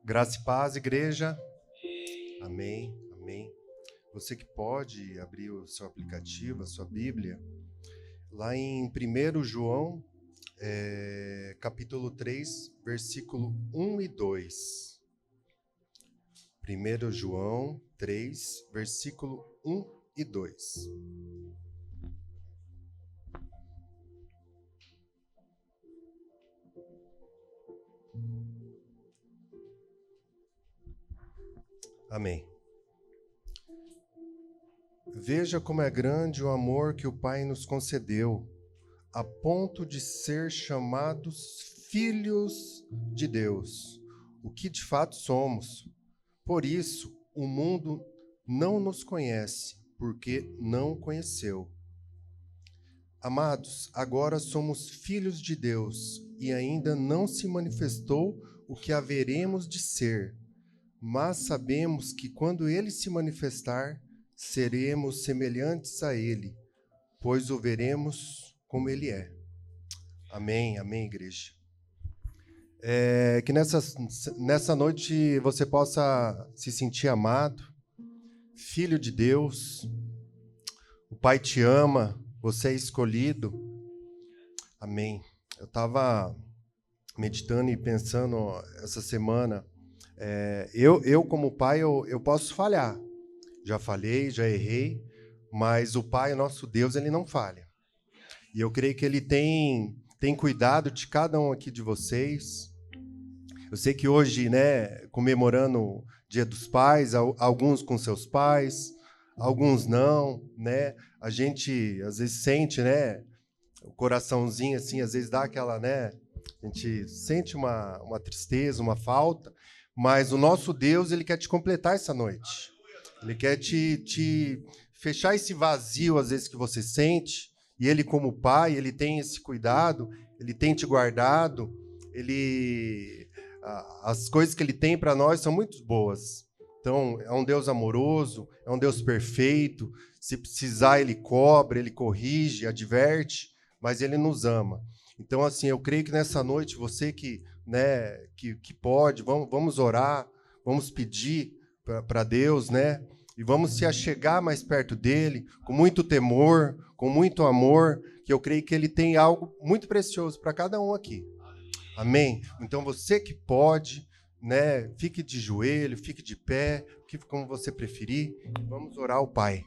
Graça e paz, igreja. Amém, amém. Você que pode abrir o seu aplicativo, a sua Bíblia, lá em 1 João, capítulo 3, versículo 1 e 2. 1 João 3, versículo 1 e 2. Amém. Veja como é grande o amor que o Pai nos concedeu, a ponto de ser chamados filhos de Deus, o que de fato somos. Por isso, o mundo não nos conhece, porque não conheceu. Amados, agora somos filhos de Deus, e ainda não se manifestou o que haveremos de ser. Mas sabemos que quando ele se manifestar, seremos semelhantes a ele, pois o veremos como ele é. Amém, amém, igreja. Que nessa noite você possa se sentir amado, filho de Deus. O Pai te ama, você é escolhido. Amém. Eu estava meditando e pensando essa semana. Eu como pai, eu posso falhar. Já falhei, já errei, mas o Pai, nosso Deus, ele não falha. E eu creio que ele tem cuidado de cada um aqui de vocês. Eu sei que hoje, comemorando o Dia dos Pais, alguns com seus pais, alguns não, né? A gente, às vezes, sente, o coraçãozinho, assim, às vezes dá aquela, a gente sente uma tristeza, uma falta, mas o nosso Deus, ele quer te completar essa noite. Ele quer te fechar esse vazio, às vezes, que você sente, e ele, como pai, ele tem esse cuidado, ele tem te guardado, as coisas que ele tem para nós são muito boas. Então, é um Deus amoroso, é um Deus perfeito, se precisar, ele cobra, ele corrige, adverte, mas ele nos ama. Então, assim, eu creio que nessa noite, você que pode, vamos orar, vamos pedir para Deus, e vamos se achegar mais perto dele, com muito temor, com muito amor, que eu creio que ele tem algo muito precioso para cada um aqui. Amém? Então, você que pode, fique de joelho, fique de pé, fique como você preferir, vamos orar ao Pai.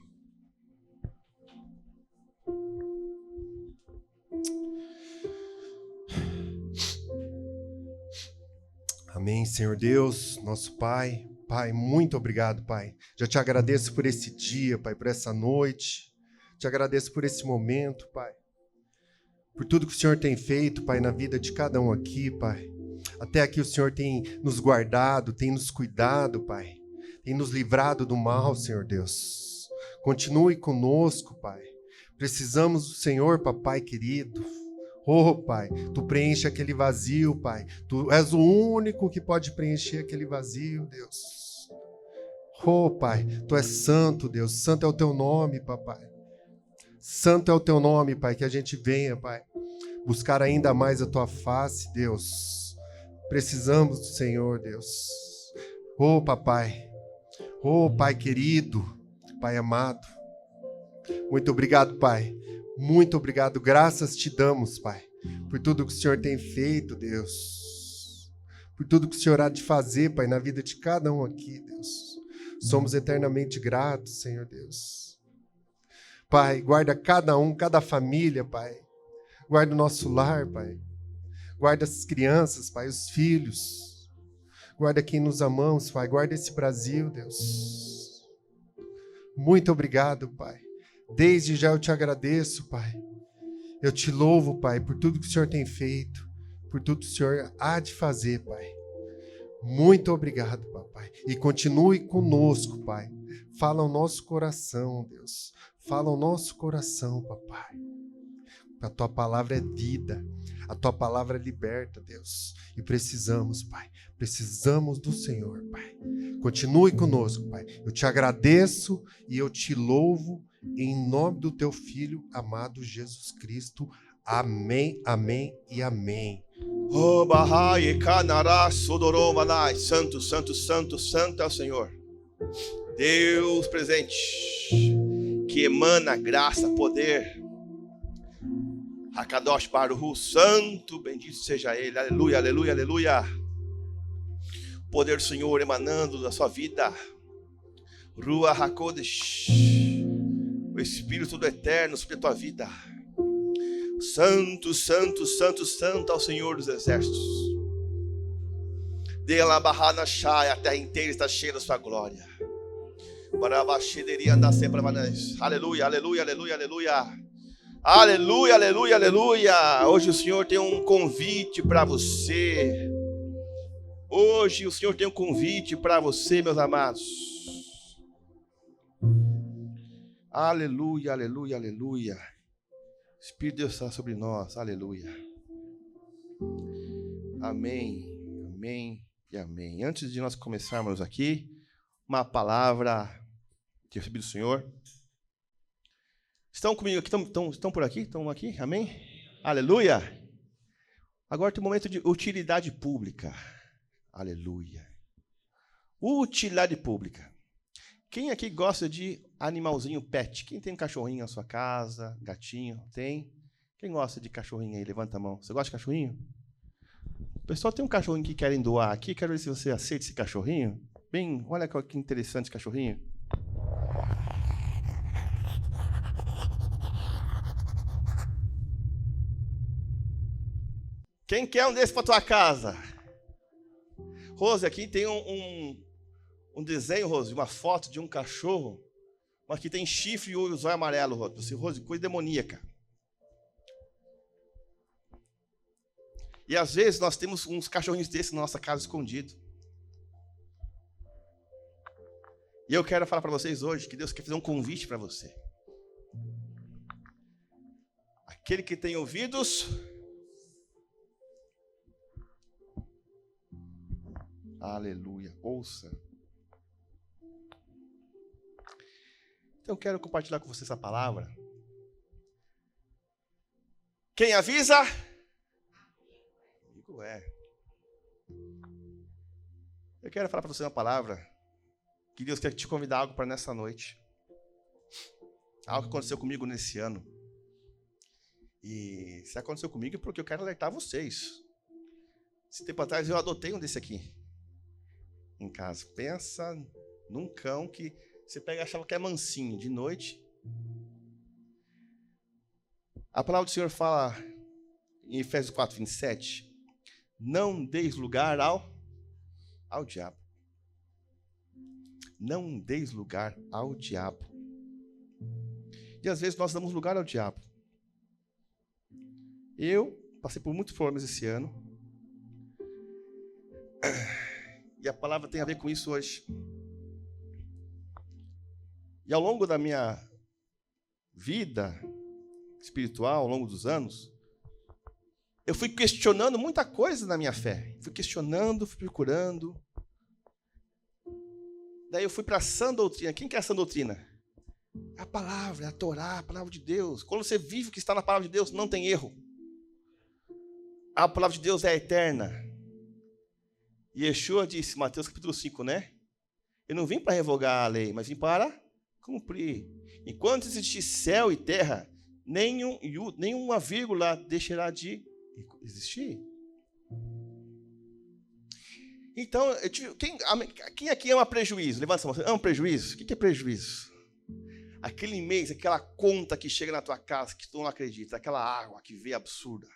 Amém, Senhor Deus, nosso Pai. Pai, muito obrigado, Pai. Já te agradeço por esse dia, Pai, por essa noite. Te agradeço por esse momento, Pai. Por tudo que o Senhor tem feito, Pai, na vida de cada um aqui, Pai. Até aqui o Senhor tem nos guardado, tem nos cuidado, Pai. Tem nos livrado do mal, Senhor Deus. Continue conosco, Pai. Precisamos do Senhor, Papai querido. Oh, Pai, Tu preenche aquele vazio, Pai. Tu és o único que pode preencher aquele vazio, Deus. Oh, Pai, Tu és santo, Deus. Santo é o Teu nome, Papai. Santo é o Teu nome, Pai, que a gente venha, Pai, buscar ainda mais a Tua face, Deus. Precisamos do Senhor, Deus. Oh, Papai. Oh, Pai querido, Pai amado. Muito obrigado, Pai. Muito obrigado. Graças te damos, Pai, por tudo que o Senhor tem feito, Deus. Por tudo que o Senhor há de fazer, Pai, na vida de cada um aqui, Deus. Somos eternamente gratos, Senhor Deus. Pai, guarda cada um, cada família, Pai. Guarda o nosso lar, Pai. Guarda as crianças, Pai, os filhos. Guarda quem nos amamos, Pai. Guarda esse Brasil, Deus. Muito obrigado, Pai. Desde já eu te agradeço, Pai. Eu te louvo, Pai, por tudo que o Senhor tem feito, por tudo que o Senhor há de fazer, Pai. Muito obrigado, Papai. E continue conosco, Pai. Fala ao nosso coração, Deus. Fala ao nosso coração, Papai. A Tua palavra é vida. A Tua palavra liberta, Deus. E precisamos, Pai. Precisamos do Senhor, Pai. Continue conosco, Pai. Eu te agradeço e eu te louvo em nome do Teu Filho amado Jesus Cristo. Amém, amém e amém. Oh, Bahai, Kanara, Sodoromanai. Santo, santo, santo, santo é o Senhor. Deus presente, que emana graça, poder. Hakadosh Baruhu, santo, bendito seja ele. Aleluia, aleluia, aleluia. O poder do Senhor emanando da sua vida. Rua Hakodesh, o Espírito do Eterno sobre a tua vida. Santo, santo, santo, santo ao Senhor dos Exércitos. De la barrana chai, a terra inteira está cheia da sua glória. Aleluia, aleluia, aleluia, aleluia. Aleluia, aleluia, aleluia. Hoje o Senhor tem um convite para você. Hoje o Senhor tem um convite para você, meus amados. Aleluia, aleluia, aleluia. O Espírito de Deus está sobre nós. Aleluia. Amém, amém e amém. Antes de nós começarmos aqui, uma palavra que eu recebi do Senhor. Estão comigo aqui? Estão por aqui? Estão aqui? Amém? Aleluia. Agora tem um momento de utilidade pública. Aleluia. Utilidade pública. Quem aqui gosta de animalzinho pet? Quem tem um cachorrinho na sua casa? Gatinho? Tem? Quem gosta de cachorrinho aí? Levanta a mão. Você gosta de cachorrinho? O pessoal tem um cachorrinho que querem doar aqui. Quero ver se você aceita esse cachorrinho. Bem, olha que interessante esse cachorrinho. Quem quer um desses para tua casa? Rose, aqui tem um desenho, Rose, uma foto de um cachorro, mas que tem chifre e o zóio amarelo, Rose. Rose, coisa demoníaca. E às vezes nós temos uns cachorrinhos desses na nossa casa escondido. E eu quero falar para vocês hoje que Deus quer fazer um convite para você. Aquele que tem ouvidos, aleluia, ouça. Então eu quero compartilhar com você essa palavra. Quem avisa? Amigo é. Eu quero falar para você uma palavra que Deus quer te convidar algo para nessa noite. Algo que aconteceu comigo nesse ano. E se aconteceu comigo é porque eu quero alertar vocês. Esse tempo atrás eu adotei um desse aqui em casa. Pensa num cão que você pega e achava que é mansinho. De noite, a palavra do Senhor fala em Efésios 4:27, não deis lugar ao diabo. Não deis lugar ao diabo. E às vezes nós damos lugar ao diabo. Eu passei por muitos problemas esse ano. E a palavra tem a ver com isso hoje. E ao longo da minha vida espiritual, ao longo dos anos, eu fui questionando muita coisa na minha fé. Fui questionando, fui procurando. Daí eu fui para a sã doutrina. Quem que é a sã doutrina? A palavra, a Torá, a palavra de Deus. Quando você vive o que está na palavra de Deus, não tem erro. A palavra de Deus é eterna. E Yeshua disse, Mateus capítulo 5, né? Eu não vim para revogar a lei, mas vim para cumprir. Enquanto existir céu e terra, nenhuma vírgula deixará de existir. Então, quem aqui ama prejuízo? Levanta a mão. Ama prejuízo? O que é prejuízo? Aquele mês, aquela conta que chega na tua casa que tu não acredita, aquela água que vem absurda.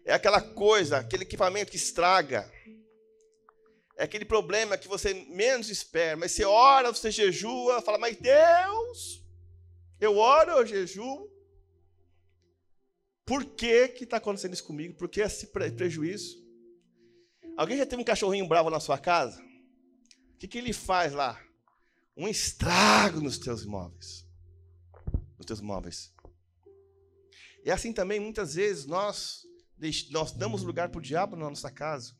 É aquela coisa, aquele equipamento que estraga. É aquele problema que você menos espera. Mas você ora, você jejua, fala, mas Deus, eu oro, eu jejuo. Por que está acontecendo isso comigo? Por que esse prejuízo? Alguém já teve um cachorrinho bravo na sua casa? O que ele faz lá? Um estrago nos teus imóveis. Nos teus móveis. E assim também, muitas vezes, nós damos lugar para o diabo na nossa casa.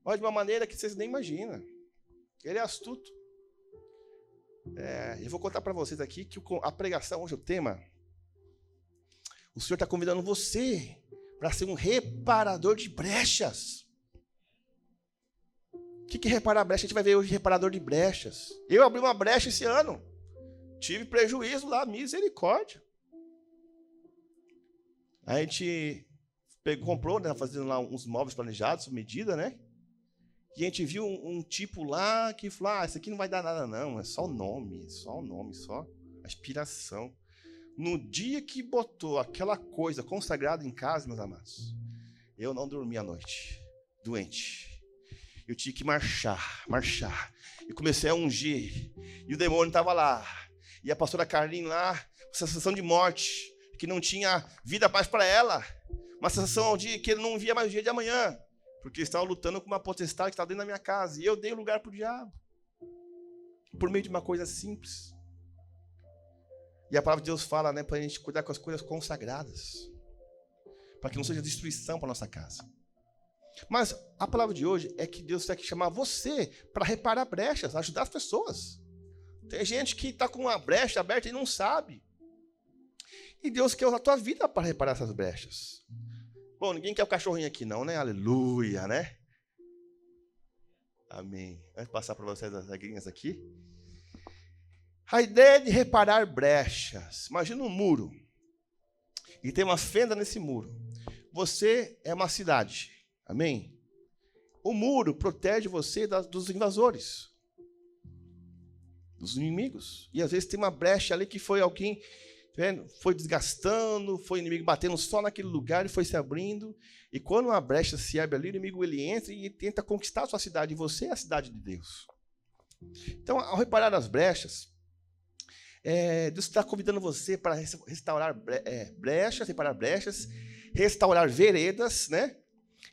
Mas de uma maneira que vocês nem imaginam. Ele é astuto. Eu vou contar para vocês aqui que a pregação, hoje o tema O Senhor está convidando você para ser um reparador de brechas. O que é reparar brecha? A gente vai ver hoje reparador de brechas. Eu abri uma brecha esse ano. Tive prejuízo lá, misericórdia. A gente comprou, né, fazendo lá uns móveis planejados, medida, né? E a gente viu um tipo lá que falou, isso aqui não vai dar nada não, é só o nome, só a inspiração. No dia que botou aquela coisa consagrada em casa, meus amados, eu não dormi à noite, doente. Eu tinha que marchar. E comecei a ungir. E o demônio estava lá. E a pastora Carlinhos lá, com sensação de morte, que não tinha vida mais para ela. Uma sensação de que ele não via mais o dia de amanhã. Porque estava lutando com uma potestade que estava dentro da minha casa. E eu dei lugar para o diabo. Por meio de uma coisa simples. E a palavra de Deus fala, né, para a gente cuidar com as coisas consagradas. Para que não seja destruição para a nossa casa. Mas a palavra de hoje é que Deus quer chamar você para reparar brechas, ajudar as pessoas. Tem gente que está com uma brecha aberta e não sabe. E Deus quer usar a tua vida para reparar essas brechas. Bom, ninguém quer o cachorrinho aqui não, né? Aleluia, né? Amém. Vou passar para vocês as regrinhas aqui. A ideia de reparar brechas. Imagina um muro. E tem uma fenda nesse muro. Você é uma cidade. Amém? O muro protege você dos invasores, dos inimigos. E às vezes tem uma brecha ali que foi alguém, foi desgastando, foi o inimigo batendo só naquele lugar e foi se abrindo. E quando uma brecha se abre ali, o inimigo ele entra e tenta conquistar a sua cidade. E você é a cidade de Deus. Então, ao reparar as brechas, Deus está convidando você para restaurar brechas, reparar brechas, restaurar veredas, né?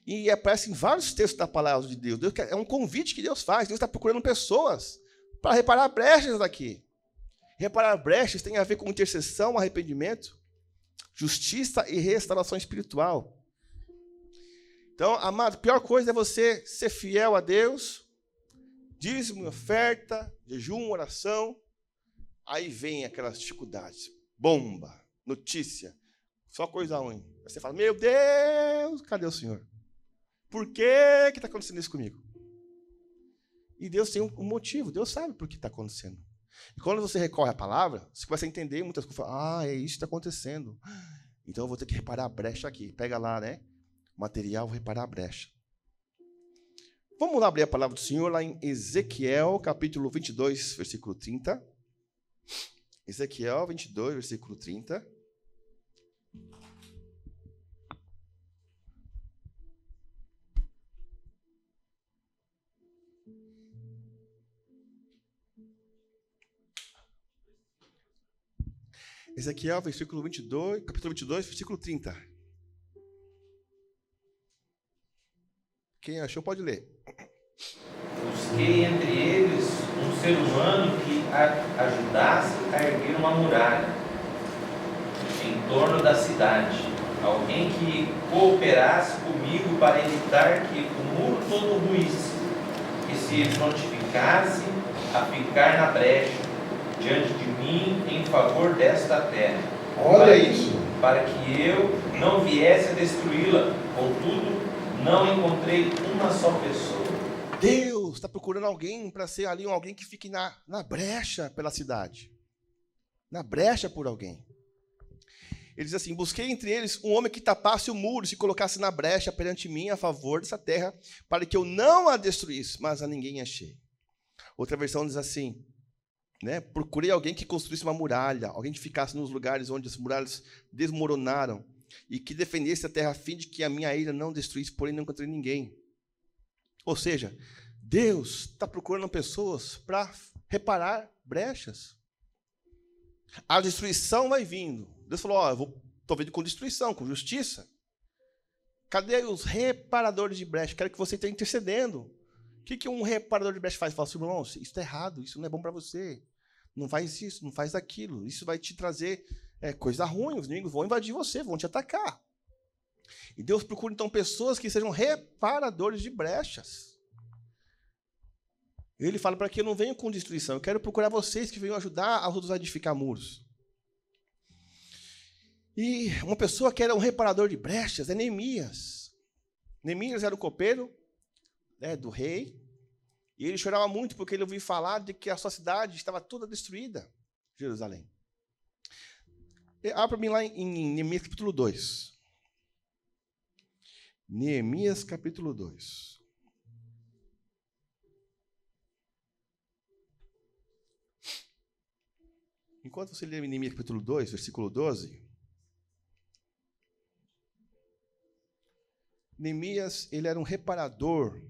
E aparece em vários textos da palavra de Deus. É um convite que Deus faz. Deus está procurando pessoas para reparar brechas aqui. Reparar brechas tem a ver com intercessão, arrependimento, justiça e restauração espiritual. Então, amado, a pior coisa é você ser fiel a Deus, dízimo, oferta, jejum, oração. Aí vem aquelas dificuldades. Bomba, notícia, só coisa ruim. Aí você fala, meu Deus, cadê o Senhor? Por que está acontecendo isso comigo? E Deus tem um motivo, Deus sabe por que está acontecendo. E quando você recorre à palavra, você começa a entender muitas coisas. É isso que está acontecendo. Então eu vou ter que reparar a brecha aqui. Pega lá, né? Material, vou reparar a brecha. Vamos lá abrir a palavra do Senhor lá em Ezequiel, capítulo 22, versículo 30. Ezequiel 22, versículo 30. Ezequiel, versículo 22, capítulo 22, versículo 30. Quem achou pode ler. Busquei entre eles um ser humano que ajudasse a erguer uma muralha em torno da cidade. Alguém que cooperasse comigo para evitar que o muro todo ruísse, que se prontificasse a ficar na brecha diante de mim em favor desta terra. Olha isso! Para que eu não viesse a destruí-la. Contudo, não encontrei uma só pessoa. Deus está procurando alguém para ser ali alguém que fique na brecha pela cidade. Na brecha por alguém. Ele diz assim, busquei entre eles um homem que tapasse o muro, se colocasse na brecha perante mim a favor dessa terra, para que eu não a destruísse, mas a ninguém achei. Outra versão diz assim, né? Procurei alguém que construísse uma muralha, alguém que ficasse nos lugares onde as muralhas desmoronaram e que defendesse a terra a fim de que a minha ira não destruísse, porém não encontrei ninguém. Ou seja, Deus está procurando pessoas para reparar brechas. A destruição vai vindo. Deus falou, estou vindo com destruição, com justiça. Cadê os reparadores de brecha? Quero que você esteja intercedendo. O que um reparador de brecha faz? Fala assim, irmão, isso está errado, isso não é bom para você. Não faz isso, não faz aquilo. Isso vai te trazer coisa ruim. Os inimigos vão invadir você, vão te atacar. E Deus procura, então, pessoas que sejam reparadores de brechas. Ele fala para que eu não venha com destruição. Eu quero procurar vocês que venham ajudar a outros a edificar muros. E uma pessoa que era um reparador de brechas é Neemias. Neemias era o copeiro, né, do rei. E ele chorava muito porque ele ouviu falar de que a sua cidade estava toda destruída, Jerusalém. Abra para mim lá em Neemias capítulo 2. Neemias capítulo 2. Enquanto você lê Neemias capítulo 2, versículo 12, Neemias, ele era um reparador.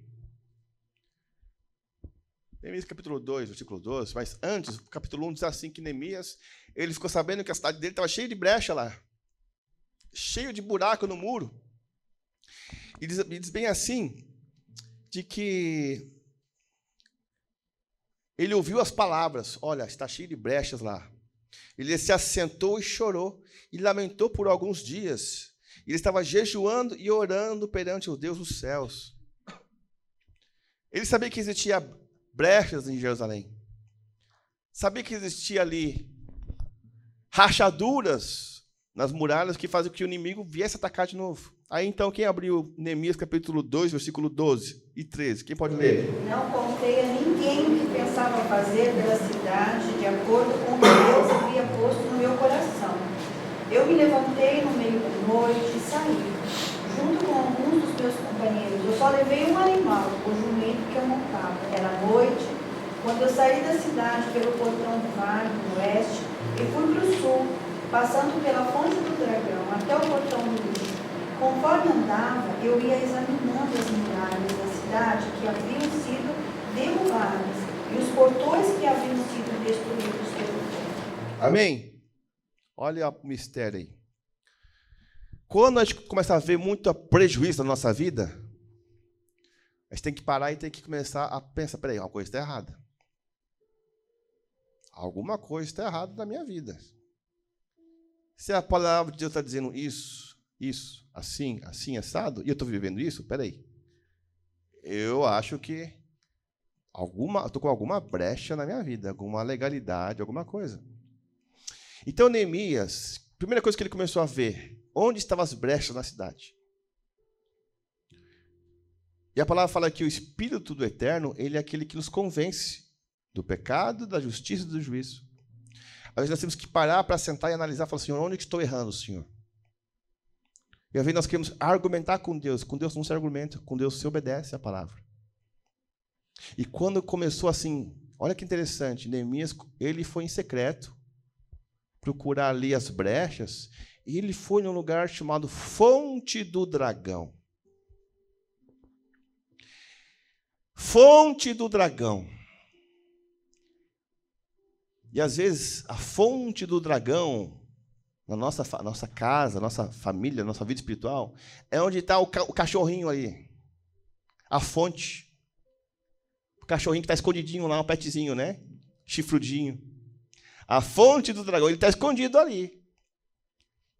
Neemias capítulo 2, versículo 12, mas antes, o capítulo 1 diz assim que Neemias, ele ficou sabendo que a cidade dele estava cheia de brecha lá, cheio de buraco no muro. E diz bem assim, de que ele ouviu as palavras, olha, está cheio de brechas lá. Ele se assentou e chorou, e lamentou por alguns dias. Ele estava jejuando e orando perante o Deus dos céus. Ele sabia que existia brechas em Jerusalém. Sabia que existia ali rachaduras nas muralhas que faziam que o inimigo viesse atacar de novo. Aí então, quem abriu Neemias capítulo 2, versículo 12 e 13? Quem pode ler? Não contei a ninguém o que pensava fazer pela cidade de acordo com o que Deus havia posto no meu coração. Eu me levantei no meio da noite e saí, junto com alguns dos meus companheiros. Eu só levei um animal, o jumento que eu montava. Era noite, quando eu saí da cidade pelo portão do vale, no oeste, e fui para o sul, passando pela fonte do dragão até o portão do lixo. Conforme andava, eu ia examinando as muralhas da cidade que haviam sido derrubadas e os portões que haviam sido destruídos pelo fogo. Amém? Olha o mistério aí. Quando a gente começa a ver muito prejuízo na nossa vida, a gente tem que parar e tem que começar a pensar, peraí, alguma coisa está errada. Alguma coisa está errada na minha vida. Se a palavra de Deus está dizendo isso, assim, assado, e eu estou vivendo isso, peraí. Eu acho que estou com alguma brecha na minha vida, alguma legalidade, alguma coisa. Então, Neemias, primeira coisa que ele começou a ver, onde estavam as brechas na cidade. E a palavra fala que o Espírito do Eterno, ele é aquele que nos convence do pecado, da justiça e do juízo. Às vezes nós temos que parar para sentar e analisar e falar, Senhor, onde que estou errando, Senhor? E às vezes nós queremos argumentar com Deus não se argumenta, com Deus se obedece à palavra. E quando começou assim, olha que interessante, Neemias, ele foi em secreto, procurar ali as brechas, e ele foi num lugar chamado Fonte do Dragão. Fonte do Dragão. E às vezes a fonte do dragão, na nossa casa, nossa família, nossa vida espiritual, é onde está o cachorrinho ali. A fonte. O cachorrinho que está escondidinho lá, um petzinho, né? Chifrudinho. A fonte do dragão, ele está escondido ali.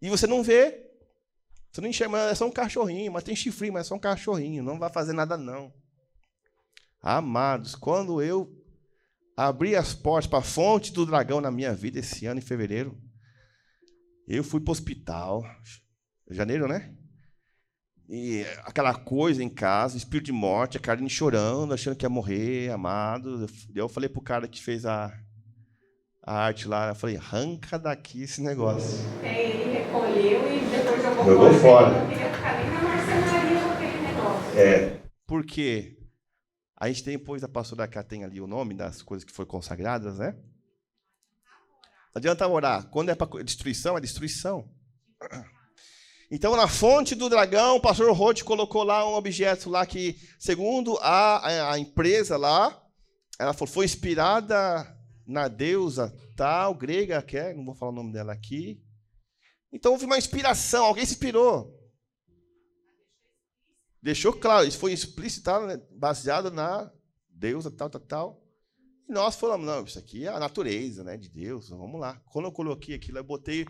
E você não vê, você não enxerga, é só um cachorrinho, mas tem chifrinho, mas é só um cachorrinho, não vai fazer nada não. Amados, quando eu abri as portas para a fonte do dragão na minha vida esse ano, em fevereiro, eu fui para o hospital, janeiro, né? E aquela coisa em casa, espírito de morte, a Karine chorando, achando que ia morrer, amado. Eu falei pro cara que fez a arte lá, eu falei, arranca daqui esse negócio. Ele recolheu e depois jogou fora. Não queria ficar nem na marcenaria com aquele negócio. Por quê? A gente tem, depois a pastora cá tem ali o nome das coisas que foram consagradas, né? Não adianta orar. Quando é para destruição, é destruição. Então, na fonte do dragão, o pastor Roth colocou lá um objeto lá que, segundo a empresa lá, ela foi inspirada na deusa tal, grega, que é, não vou falar o nome dela aqui. Então, houve uma inspiração, alguém se inspirou. Deixou claro, isso foi explicitado, né, baseado na deusa tal. E nós falamos, não, isso aqui é a natureza, né, de Deus, vamos lá. Quando eu coloquei aquilo, eu botei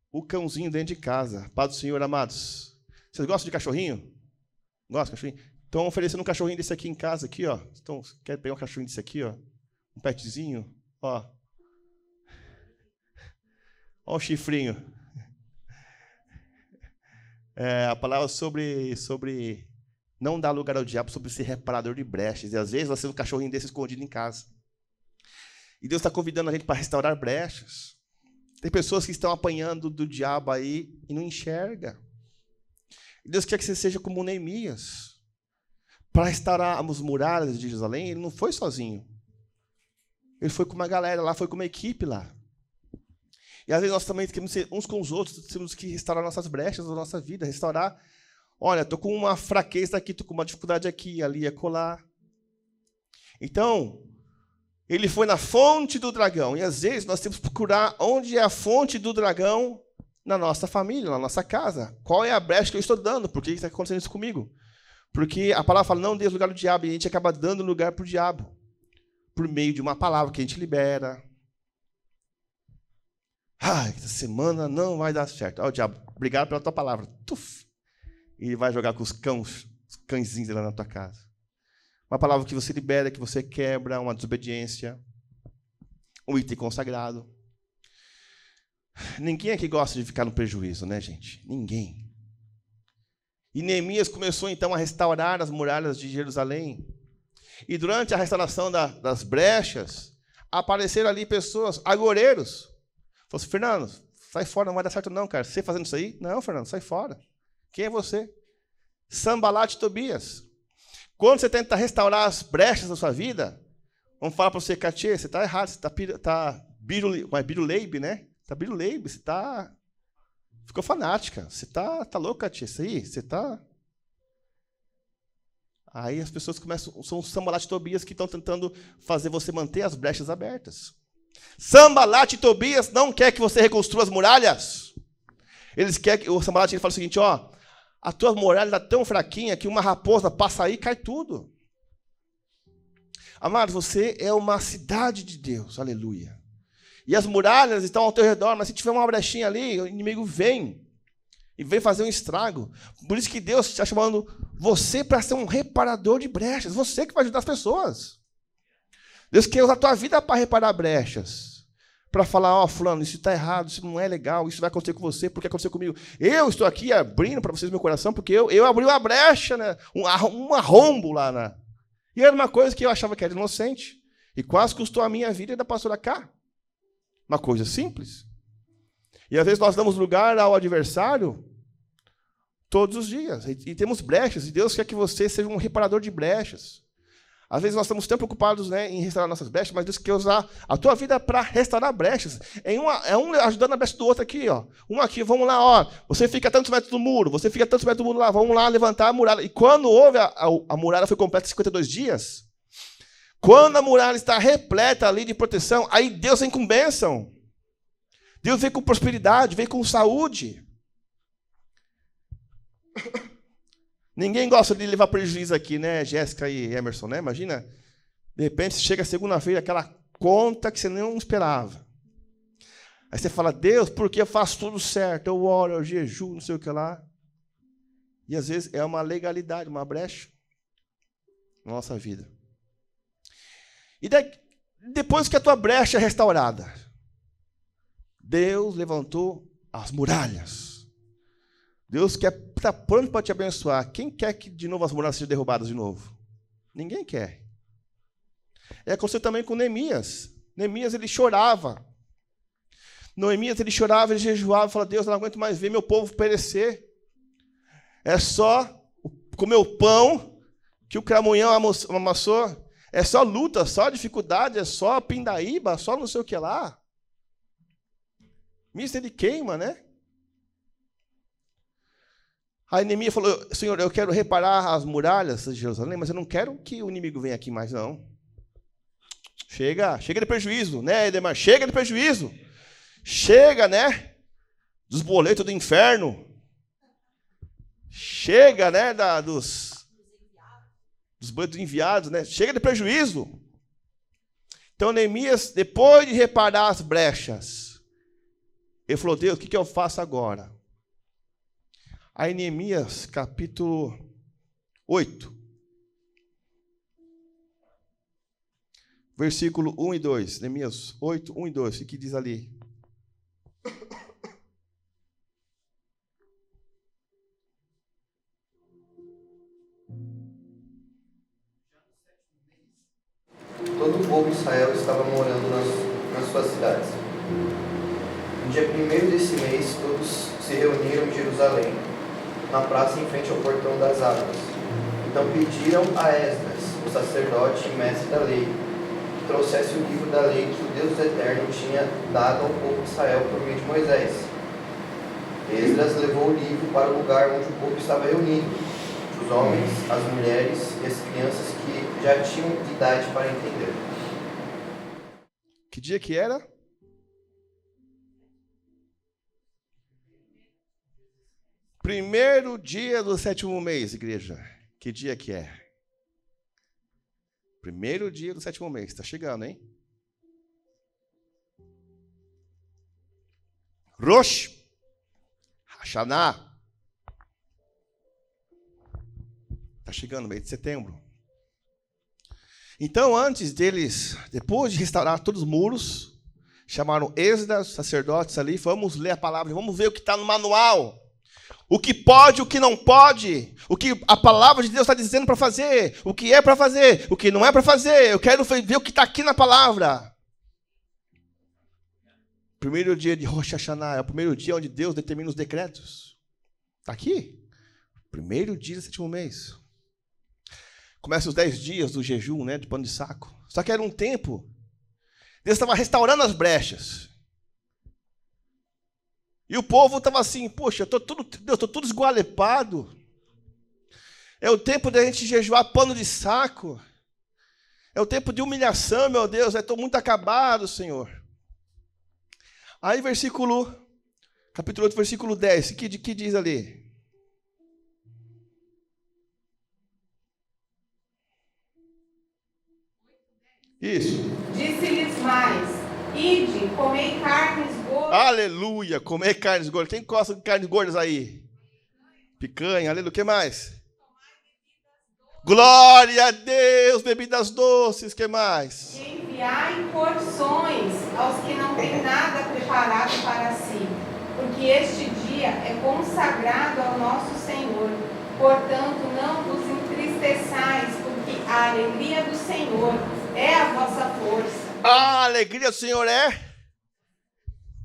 o cãozinho dentro de casa. Paz do Senhor, amados. Vocês gostam de cachorrinho? Gostam de cachorrinho? Estão oferecendo um cachorrinho desse aqui em casa, aqui, ó. Então, quer pegar um cachorrinho desse aqui, ó? Um petzinho, ó. Ó o chifrinho. a palavra sobre não dar lugar ao diabo, sobre ser reparador de brechas. E às vezes nós temos um cachorrinho desse escondido em casa. E Deus está convidando a gente para restaurar brechas. Tem pessoas que estão apanhando do diabo aí e não enxerga. E Deus quer que você seja como Neemias. Para restaurar as muralhas de Jerusalém, ele não foi sozinho. Ele foi com uma galera lá, foi com uma equipe lá. E às vezes nós também queremos ser uns com os outros, temos que restaurar nossas brechas da nossa vida, restaurar. Olha, estou com uma fraqueza aqui, estou com uma dificuldade aqui, ali, acolá. Então, ele foi na fonte do dragão. E às vezes nós temos que procurar onde é a fonte do dragão na nossa família, na nossa casa. Qual é a brecha que eu estou dando? Por que está acontecendo isso comigo? Porque a palavra fala, não dê lugar ao diabo, e a gente acaba dando lugar para o diabo. Por meio de uma palavra que a gente libera. Essa semana não vai dar certo. Ó, o diabo, obrigado pela tua palavra. Tuf! E ele vai jogar com os cãezinhos lá na tua casa. Uma palavra que você libera, que você quebra, uma desobediência. Um item consagrado. Ninguém aqui gosta de ficar no prejuízo, né, gente? Ninguém. E Neemias começou, então, a restaurar as muralhas de Jerusalém. E durante a restauração das brechas, apareceram ali pessoas, agoreiros. Falou assim, Fernando, sai fora, não vai dar certo não, cara. Você fazendo isso aí? Não, Fernando, sai fora. Quem é você? Sanbalat e Tobias. Quando você tenta restaurar as brechas da sua vida, vamos falar para você, Katia, você está errado, você está biruleibe, né? Está biruleibe, você está... Ficou fanática. Você está louco, Katia, isso aí? Você está... Aí as pessoas começam, são os Sanbalat e Tobias que estão tentando fazer você manter as brechas abertas. Sanbalat e Tobias não quer que você reconstrua as muralhas. Eles querem que o Sanbalat ele fala o seguinte, ó, a tua muralha está tão fraquinha que uma raposa passa aí e cai tudo. Amados, você é uma cidade de Deus, aleluia. E as muralhas estão ao teu redor, mas se tiver uma brechinha ali, o inimigo vem. E vem fazer um estrago. Por isso que Deus está chamando você para ser um reparador de brechas. Você que vai ajudar as pessoas. Deus quer usar a tua vida para reparar brechas. Para falar, ó, fulano, isso está errado, isso não é legal, isso vai acontecer com você, porque aconteceu comigo. Eu estou aqui abrindo para vocês meu coração, porque eu abri uma brecha, né? um arrombo lá. Né? E era uma coisa que eu achava que era inocente. E quase custou a minha vida e da pastora cá. Uma coisa simples. E às vezes nós damos lugar ao adversário todos os dias. E temos brechas. E Deus quer que você seja um reparador de brechas. Às vezes nós estamos sempre ocupados, né, em restaurar nossas brechas, mas Deus quer usar a tua vida para restaurar brechas. É um ajudando a brecha do outro aqui. Ó. Um aqui, vamos lá, ó. Você fica tantos metros do muro, você fica tantos metros do muro lá, vamos lá levantar a muralha. E quando houve a muralha foi completa 52 dias, quando a muralha está repleta ali de proteção, aí Deus vem com bênção. Deus vem com prosperidade, vem com saúde. Ninguém gosta de levar prejuízo aqui, né, Jéssica e Emerson, né? Imagina, de repente, chega segunda-feira, aquela conta que você não esperava. Aí você fala, Deus, por que eu faço tudo certo? Eu oro, eu jejuo, não sei o que lá. E às vezes é uma legalidade, uma brecha na nossa vida. E depois que a tua brecha é restaurada, Deus levantou as muralhas. Deus está pronto para te abençoar. Quem quer que de novo as muralhas sejam derrubadas de novo? Ninguém quer. Aconteceu também com Neemias. Neemias, ele chorava. Neemias, ele chorava, ele jejuava, falava, Deus, eu não aguento mais ver meu povo perecer. É só comer o pão que o cramunhão amassou. É só luta, só dificuldade, é só pindaíba, só não sei o que lá. Misto ele queima, né? Aí Neemias falou, Senhor, eu quero reparar as muralhas de Jerusalém, mas eu não quero que o inimigo venha aqui mais, não. Chega de prejuízo, né, Edemar? Chega de prejuízo. Chega, né, dos boletos do inferno. Chega, né, dos boletos enviados, né? Chega de prejuízo. Então, Neemias, depois de reparar as brechas, ele falou, Deus, o que eu faço agora? Aí, Neemias, capítulo 8, versículo 1 e 2. Neemias 8, 1 e 2. O que diz ali? todo o povo de Israel estava morando nas suas cidades. No dia 1º desse mês, todos se reuniram em Jerusalém, na praça em frente ao portão das águas. Então pediram a Esdras, o sacerdote e mestre da lei, que trouxesse o livro da lei que o Deus Eterno tinha dado ao povo de Israel por meio de Moisés. Esdras levou o livro para o lugar onde o povo estava reunido, os homens, as mulheres e as crianças que já tinham idade para entender. Que dia que era? Primeiro dia do 7º mês, igreja. Que dia que é? Primeiro dia do 7º mês. Está chegando, hein? Rosh Hashanah. Está chegando, mês de setembro. Então, antes deles, depois de restaurar todos os muros, chamaram Esdras, sacerdotes ali, vamos ler a palavra, vamos ver o que está no manual. O que pode, o que não pode, o que a palavra de Deus está dizendo para fazer, o que é para fazer, o que não é para fazer. Eu quero ver o que está aqui na palavra. Primeiro dia de Rosh Hashanah é o primeiro dia onde Deus determina os decretos. Está aqui. Primeiro dia do 7º mês. Começa os 10 dias do jejum, né, de pano de saco. Só que era um tempo, Deus estava restaurando as brechas. E o povo estava assim, poxa, Deus, estou tudo esgualepado. É o tempo de a gente jejuar pano de saco. É o tempo de humilhação, meu Deus. Estou muito acabado, Senhor. Aí, capítulo 8, versículo 10, que diz ali? Isso. Disse-lhes mais: ide, comei carnes gordas. Aleluia, comer carnes gordas. Quem gosta de carnes gordas aí? Picanha, aleluia. O que mais? Glória a Deus, bebidas doces. O que mais? E enviai porções aos que não têm nada preparado para si, porque este dia é consagrado ao nosso Senhor. Portanto, não vos entristeçais, porque a alegria do Senhor é a vossa força. A alegria do Senhor é?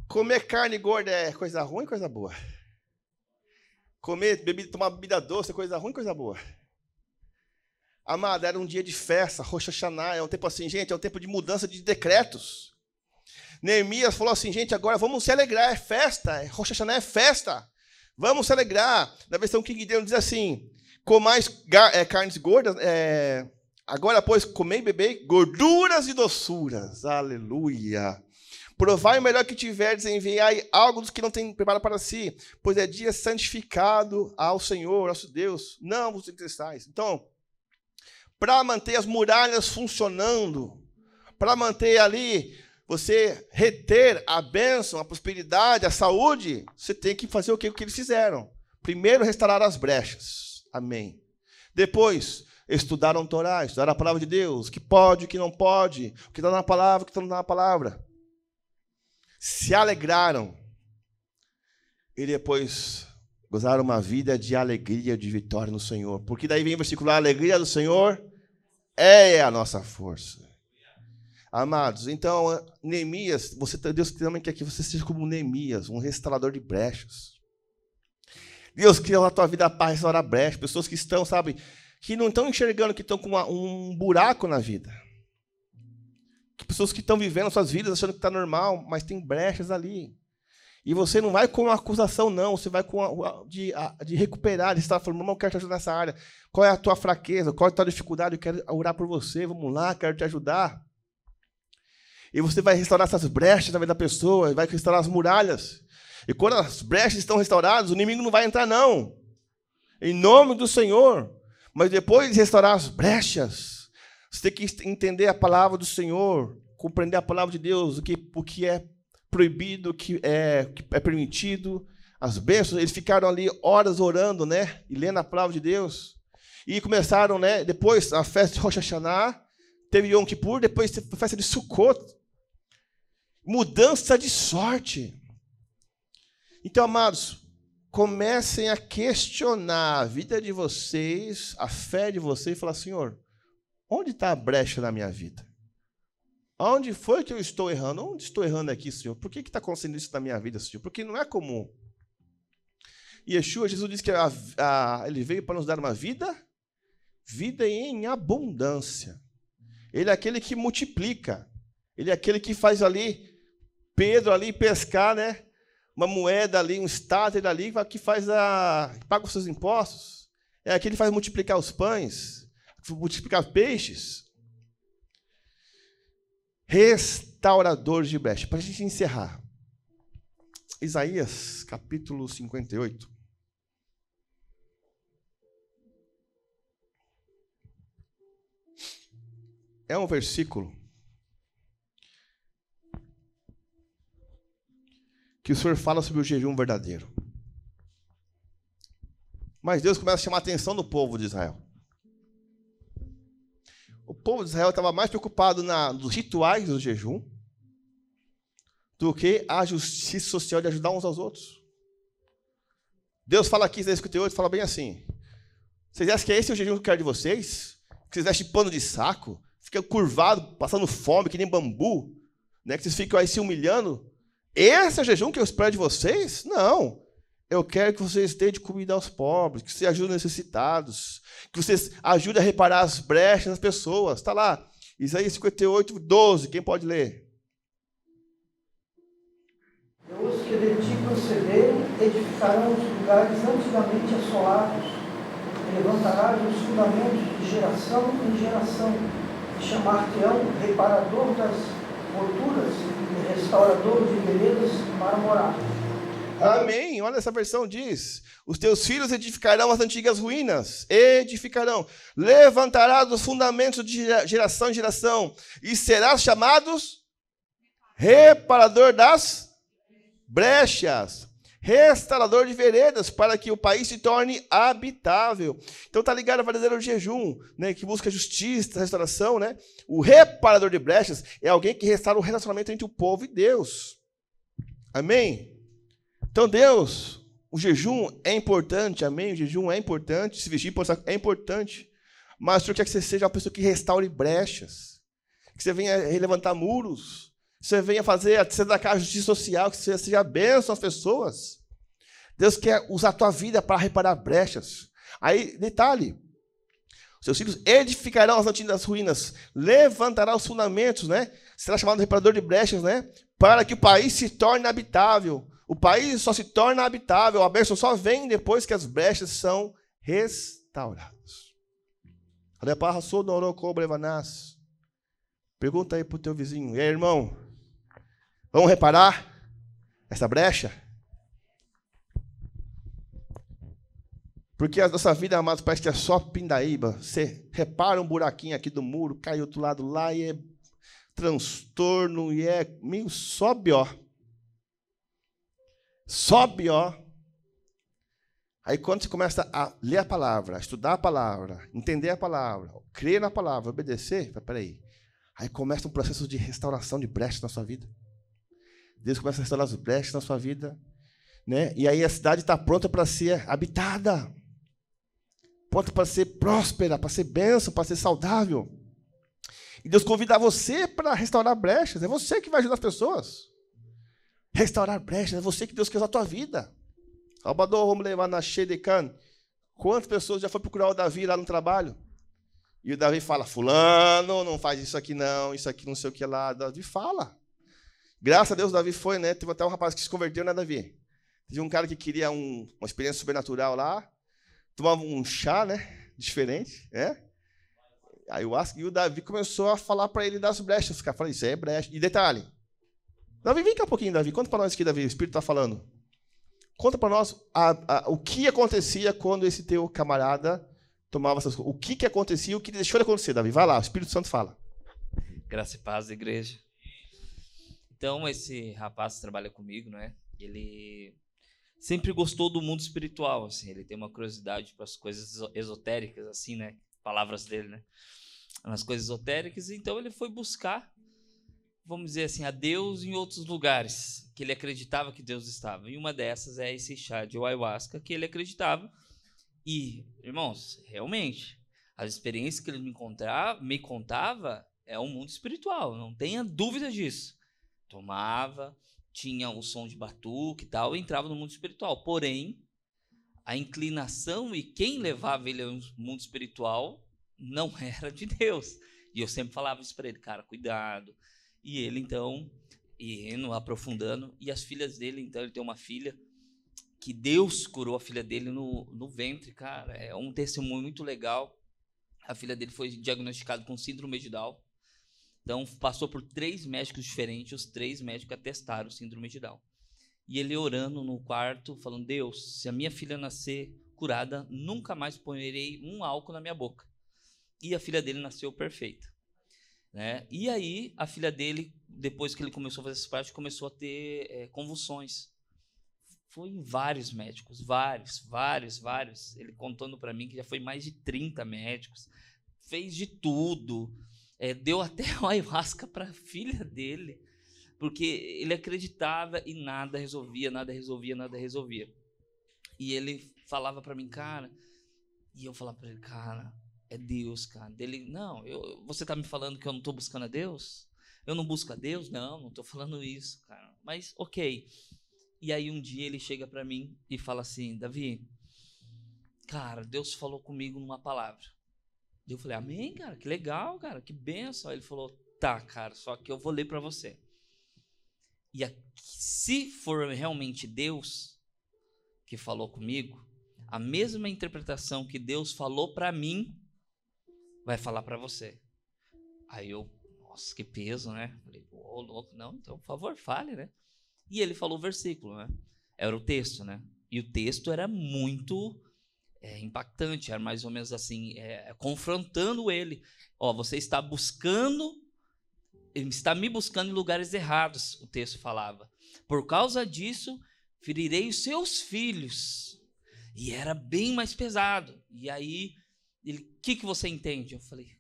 Comer carne gorda é coisa ruim, coisa boa? Tomar bebida doce é coisa ruim, coisa boa? Amado, era um dia de festa, Rosh Hashanah, é um tempo assim, gente, é um tempo de mudança de decretos. Neemias falou assim, gente, agora vamos se alegrar, é festa, Rosh Hashanah é festa, vamos se alegrar. Na versão King James diz assim, comais carnes gordas, agora, pois, comei e bebei gorduras e doçuras. Aleluia. Provai o melhor que tiverdes, enviai algo dos que não têm preparado para si, pois é dia santificado ao Senhor, nosso Deus. Não vos entristeçais. Então, para manter as muralhas funcionando, para manter ali, você reter a bênção, a prosperidade, a saúde, você tem que fazer o que eles fizeram. Primeiro, restaurar as brechas. Amém. Depois, estudaram Torá, estudaram a palavra de Deus, o que pode, o que não pode, o que está na palavra, o que está na palavra. Se alegraram. E depois gozaram uma vida de alegria, de vitória no Senhor. Porque daí vem o versículo, a alegria do Senhor é a nossa força. Amados, então, Neemias, Deus também quer que você seja como Neemias, um restaurador de brechas. Deus criou na tua vida para restaurar brechas. Pessoas que estão, sabe, que não estão enxergando, que estão com um buraco na vida. Pessoas que estão vivendo suas vidas achando que está normal, mas tem brechas ali. E você não vai com uma acusação, não. Você vai de recuperar. Você está falando, irmão, eu quero te ajudar nessa área. Qual é a tua fraqueza? Qual é a tua dificuldade? Eu quero orar por você. Vamos lá, quero te ajudar. E você vai restaurar essas brechas na vida da pessoa, vai restaurar as muralhas. E quando as brechas estão restauradas, o inimigo não vai entrar, não. Em nome do Senhor. Mas depois de restaurar as brechas, você tem que entender a palavra do Senhor, compreender a palavra de Deus, o que é proibido, o que é permitido, as bênçãos. Eles ficaram ali horas orando, né, e lendo a palavra de Deus. E começaram, né, depois a festa de Rosh Hashanah, teve Yom Kippur, depois teve a festa de Sukkot. Mudança de sorte. Então, amados, comecem a questionar a vida de vocês, a fé de vocês, e falar, Senhor, onde está a brecha na minha vida? Onde foi que eu estou errando? Onde estou errando aqui, Senhor? Por que está acontecendo isso na minha vida, Senhor? Porque não é comum. E Yeshua, Jesus disse que ele veio para nos dar uma vida em abundância. Ele é aquele que multiplica. Ele é aquele que faz ali, Pedro ali pescar, né? Uma moeda ali, um estáter ali, que paga os seus impostos. É aquele que faz multiplicar os pães, multiplicar peixes. Restaurador de brecha. Para a gente encerrar. Isaías, capítulo 58. É um versículo que o Senhor fala sobre o jejum verdadeiro. Mas Deus começa a chamar a atenção do povo de Israel. O povo de Israel estava mais preocupado nos rituais do jejum do que a justiça social de ajudar uns aos outros. Deus fala aqui, Isaías 58, fala bem assim: vocês acham que esse é o jejum que eu quero de vocês? Que vocês vestem pano de saco, ficam curvados, passando fome, que nem bambu, né? Que vocês ficam aí se humilhando? Esse é o jejum que eu espero de vocês? Não. Eu quero que vocês deem de comida aos pobres, que vocês ajudem os necessitados, que vocês ajudem a reparar as brechas das pessoas. Está lá, Isaías 58, 12. Quem pode ler? Os que de ti procederem edificarão os lugares antigamente assolados, e levantarás os fundamentos de geração em geração, e chamar-te-ão reparador das fortunas e restaurador de veredas para morar. Amém. Olha, essa versão diz: os teus filhos edificarão as antigas ruínas, edificarão, levantarás os fundamentos de geração em geração, e serás chamados reparador das brechas, restaurador de veredas, para que o país se torne habitável. Então está ligado ao verdadeiro jejum, né, que busca justiça, restauração, né? O reparador de brechas é alguém que restaura o relacionamento entre o povo e Deus. Amém? Então Deus, o jejum é importante, amém? O jejum é importante, se vestir é importante, mas o Senhor quer que você seja uma pessoa que restaure brechas, que você venha levantar muros, que você venha você dar justiça social, que você seja bênção às pessoas. Deus quer usar a tua vida para reparar brechas. Aí, detalhe, seus filhos edificarão as antigas ruínas, levantarão os fundamentos, né? Será chamado reparador de brechas, né? Para que o país se torne habitável. O país só se torna habitável, a bênção só vem depois que as brechas são restauradas. Pergunta aí para o teu vizinho: e aí, irmão, vamos reparar essa brecha? Porque a nossa vida, amados, parece que é só pindaíba. Você repara um buraquinho aqui do muro, cai do outro lado lá e é transtorno, e é meio só pior. Só pior. Aí quando você começa a ler a palavra, a estudar a palavra, entender a palavra, crer na palavra, obedecer, peraí. Aí começa um processo de restauração de brechas na sua vida. Deus começa a restaurar as brechas na sua vida, né? E aí a cidade está pronta para ser habitada, pronta para ser próspera, para ser bênção, para ser saudável. E Deus convida você para restaurar brechas. É você que vai ajudar as pessoas. Restaurar brechas, é você que Deus quer usar a tua vida. Vamos levar na Shedekan. Quantas pessoas já foram procurar o Davi lá no trabalho? E o Davi fala: fulano, não faz isso aqui não, isso aqui não sei o que lá. Davi fala. Graças a Deus o Davi foi, né? Teve até um rapaz que se converteu, né, Davi? Teve um cara que queria uma experiência sobrenatural lá, tomava um chá, né? Diferente, né? Aí o Davi começou a falar para ele das brechas. Os caras falaram: isso aí é brecha. E detalhe, Davi, vem cá um pouquinho, Davi. Conta para nós aqui, Davi, o Espírito está falando. Conta para nós o que acontecia quando esse teu camarada tomava essas coisas. O que acontecia, o que deixou de acontecer, Davi. Vai lá, o Espírito Santo fala. Graça e paz, igreja. Então, esse rapaz que trabalha comigo, né? Ele sempre gostou do mundo espiritual, assim. Ele tem uma curiosidade para as coisas esotéricas, assim, né? Palavras dele, né? Nas coisas esotéricas. Então, ele foi buscar, vamos dizer assim, a Deus em outros lugares que ele acreditava que Deus estava. E uma dessas é esse chá de ayahuasca que ele acreditava. E, irmãos, realmente, as experiências que ele me contava é um mundo espiritual, não tenha dúvida disso. Tomava, tinha o som de batuque e tal, e entrava no mundo espiritual. Porém, a inclinação e quem levava ele ao mundo espiritual não era de Deus. E eu sempre falava isso para ele, cara, cuidado. E ele, então, indo, aprofundando, e as filhas dele, então, ele tem uma filha que Deus curou a filha dele no ventre, cara, é um testemunho muito legal. A filha dele foi diagnosticada com síndrome de Down, então passou por 3 médicos diferentes, os 3 médicos atestaram síndrome de Down. E ele orando no quarto, falando, Deus, se a minha filha nascer curada, nunca mais porei um álcool na minha boca. E a filha dele nasceu perfeita. Né? E aí, a filha dele, depois que ele começou a fazer essa parte, começou a ter convulsões. Foi em vários médicos, vários. Ele contando para mim que já foi mais de 30 médicos, fez de tudo, deu até uma ayahuasca para a filha dele, porque ele acreditava e nada resolvia. E ele falava para mim, cara, e eu falava para ele, cara, é Deus, cara. Ele, não, você tá me falando que eu não tô buscando a Deus? Eu não busco a Deus? Não tô falando isso, cara. Mas, ok. E aí um dia ele chega para mim e fala assim, Davi, cara, Deus falou comigo numa palavra. Eu falei, amém, cara, que legal, cara, que benção. Aí ele falou, tá, cara, só que eu vou ler para você. E se for realmente Deus que falou comigo, a mesma interpretação que Deus falou para mim, vai falar para você. Aí eu, nossa, que peso, né? Falei, ô, louco, não, então, por favor, fale, né? E ele falou o versículo, né? Era o texto, né? E o texto era muito impactante, era mais ou menos assim, confrontando ele. Ó, você está me buscando em lugares errados, o texto falava. Por causa disso, ferirei os seus filhos. E era bem mais pesado. E aí, ele, o que você entende? Eu falei,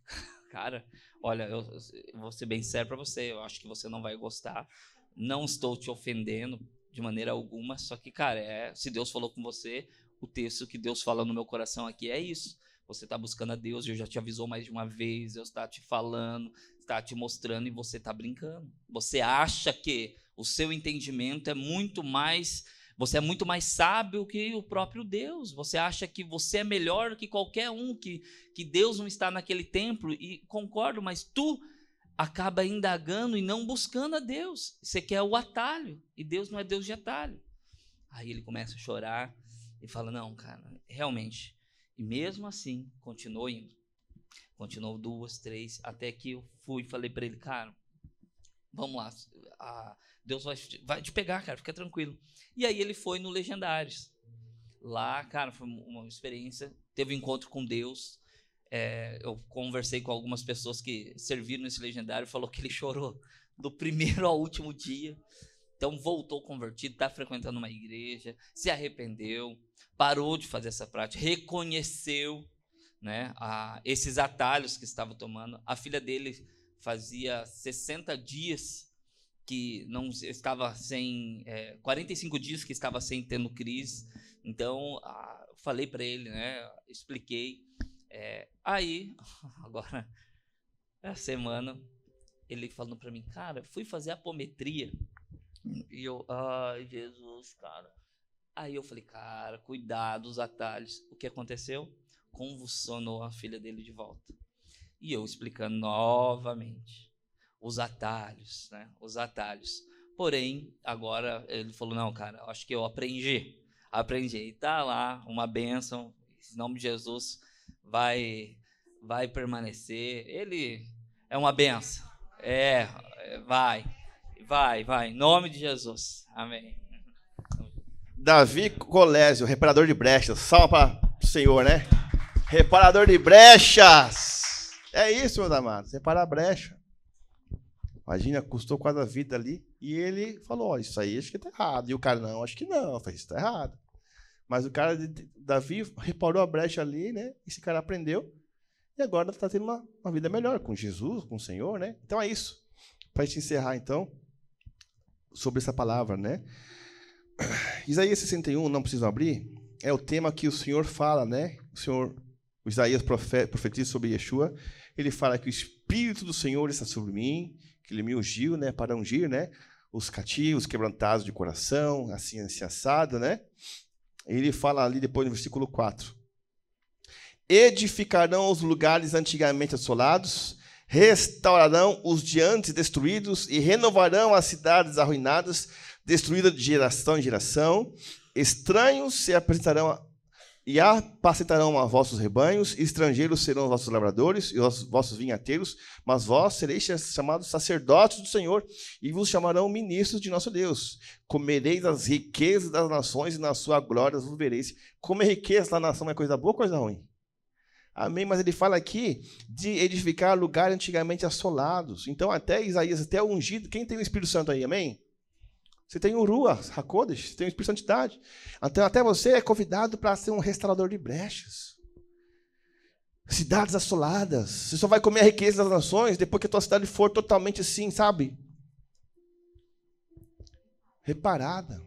cara, olha, eu vou ser bem sério para você, eu acho que você não vai gostar. Não estou te ofendendo de maneira alguma, só que, cara, se Deus falou com você, o texto que Deus fala no meu coração aqui é isso. Você está buscando a Deus, eu já te avisou mais de uma vez, Deus está te falando, está te mostrando e você está brincando. Você acha que o seu entendimento é muito mais, você é muito mais sábio que o próprio Deus. Você acha que você é melhor que qualquer um, que Deus não está naquele templo, e concordo, mas tu acaba indagando e não buscando a Deus. Você quer o atalho, e Deus não é Deus de atalho. Aí ele começa a chorar e fala, não, cara, realmente. E mesmo assim, continuou indo. Continuou 2, 3, até que eu fui e falei para ele, cara, vamos lá, Deus vai te pegar, cara, fica tranquilo. E aí ele foi no Legendários. Lá, cara, foi uma experiência, teve um encontro com Deus. Eu conversei com algumas pessoas que serviram nesse Legendário, falou que ele chorou do primeiro ao último dia. Então voltou convertido, está frequentando uma igreja, se arrependeu, parou de fazer essa prática, reconheceu, né, esses atalhos que estava tomando. A filha dele fazia 60 dias que não estava sem, 45 dias que estava sem tendo crise. Então falei para ele, né, expliquei. Aí, agora, essa semana, ele falando para mim, cara, fui fazer apometria. E eu, ai, Jesus, cara. Aí eu falei, cara, cuidado, os atalhos. O que aconteceu? Convulsionou a filha dele de volta. E eu explicando novamente os atalhos, né? Os atalhos. Porém, agora ele falou, não, cara, acho que eu aprendi. E tá lá, uma bênção, em nome de Jesus, vai permanecer. Ele é uma bênção. Vai, em nome de Jesus. Amém. Davi Colésio, reparador de brechas. Salva para o Senhor, né? Reparador de brechas. É isso, meus amados. Reparar a brecha. Imagina, custou quase a vida ali. E ele falou, isso aí acho que tá errado. E o cara, não, acho que não. Eu falei, isso tá errado. Mas o cara, Davi, reparou a brecha ali, né? Esse cara aprendeu. E agora está tendo uma vida melhor com Jesus, com o Senhor, né? Então é isso. Para a gente encerrar, então, sobre essa palavra, né? Isaías 61, não preciso abrir, é o tema que o Senhor fala, né? O Isaías profetiza sobre Yeshua. Ele fala que o Espírito do Senhor está sobre mim, que ele me ungiu, né, para ungir, né, os cativos, quebrantados de coração, assim assado, né? Ele fala ali depois no versículo 4. Edificarão os lugares antigamente assolados, restaurarão os de antes destruídos e renovarão as cidades arruinadas, destruídas de geração em geração. Estranhos se apresentarão e apacentarão a vossos rebanhos, estrangeiros serão os vossos lavradores e os vossos vinhateiros, mas vós sereis chamados sacerdotes do Senhor e vos chamarão ministros de nosso Deus. Comereis as riquezas das nações e na sua glória vos vereis. Comer riqueza da nação é coisa boa ou coisa ruim? Amém? Mas ele fala aqui de edificar lugares antigamente assolados. Então, até Isaías, até o ungido, quem tem o Espírito Santo aí? Amém? Você tem o Ruach HaKodesh, você tem o Espírito Santo de Santidade. Até você é convidado para ser um restaurador de brechas. Cidades assoladas. Você só vai comer a riqueza das nações depois que a tua cidade for totalmente assim, sabe? Reparada.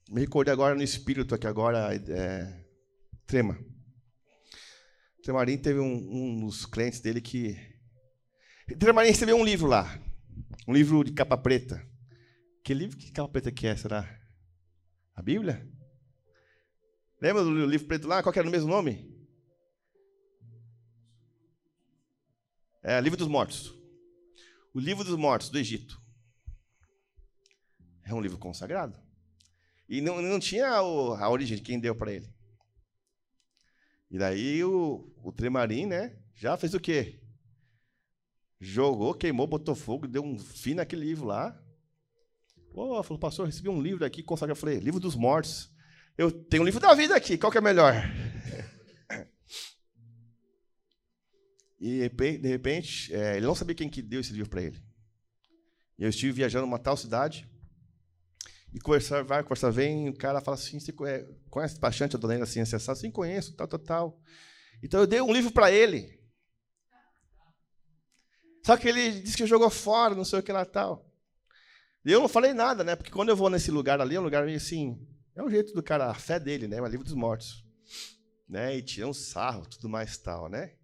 Me recordei agora no Espírito, aqui agora, Trema. Tremarim teve um dos clientes dele que... Tremarim recebeu um livro lá. Um livro de capa preta. Que livro que capa preta que é, será? A Bíblia? Lembra do livro preto lá? Qual que era o mesmo nome? É, Livro dos Mortos. O Livro dos Mortos do Egito. É um livro consagrado. E não tinha a origem de quem deu para ele. E daí o Tremarim, né, já fez o quê? Jogou, queimou, botou fogo, deu um fim naquele livro lá. Falou, pastor, recebi um livro aqui, consagrado. Eu falei, Livro dos Mortos. Eu tenho um livro da vida aqui, qual que é melhor? E de repente, ele não sabia quem que deu esse livro para ele. Eu estive viajando numa tal cidade, e conversar, vem, o cara fala assim, você conhece bastante a dona Helena assim, sim, conheço, tal. Então eu dei um livro para ele. Só que ele disse que jogou fora, não sei o que lá tal. E eu não falei nada, né? Porque quando eu vou nesse lugar ali, é um lugar meio assim, é o jeito do cara, a fé dele, né? É o Livro dos Mortos. Né? E tira um sarro, tudo mais tal, né?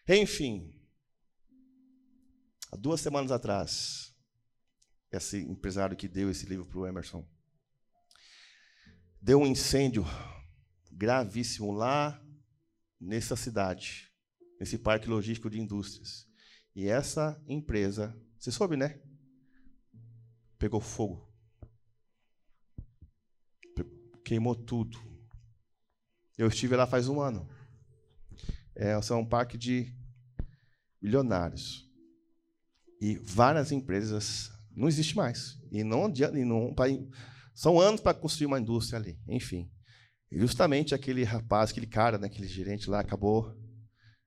Enfim, há 2 semanas atrás, esse empresário que deu esse livro para o Emerson, deu um incêndio gravíssimo lá nessa cidade, nesse parque logístico de indústrias. E essa empresa, você soube, né? Pegou fogo. Queimou tudo. Eu estive lá faz 1 ano. É um parque de milionários. E várias empresas não existe mais. São anos para construir uma indústria ali. Enfim. E justamente aquele rapaz, aquele cara, né, aquele gerente lá, acabou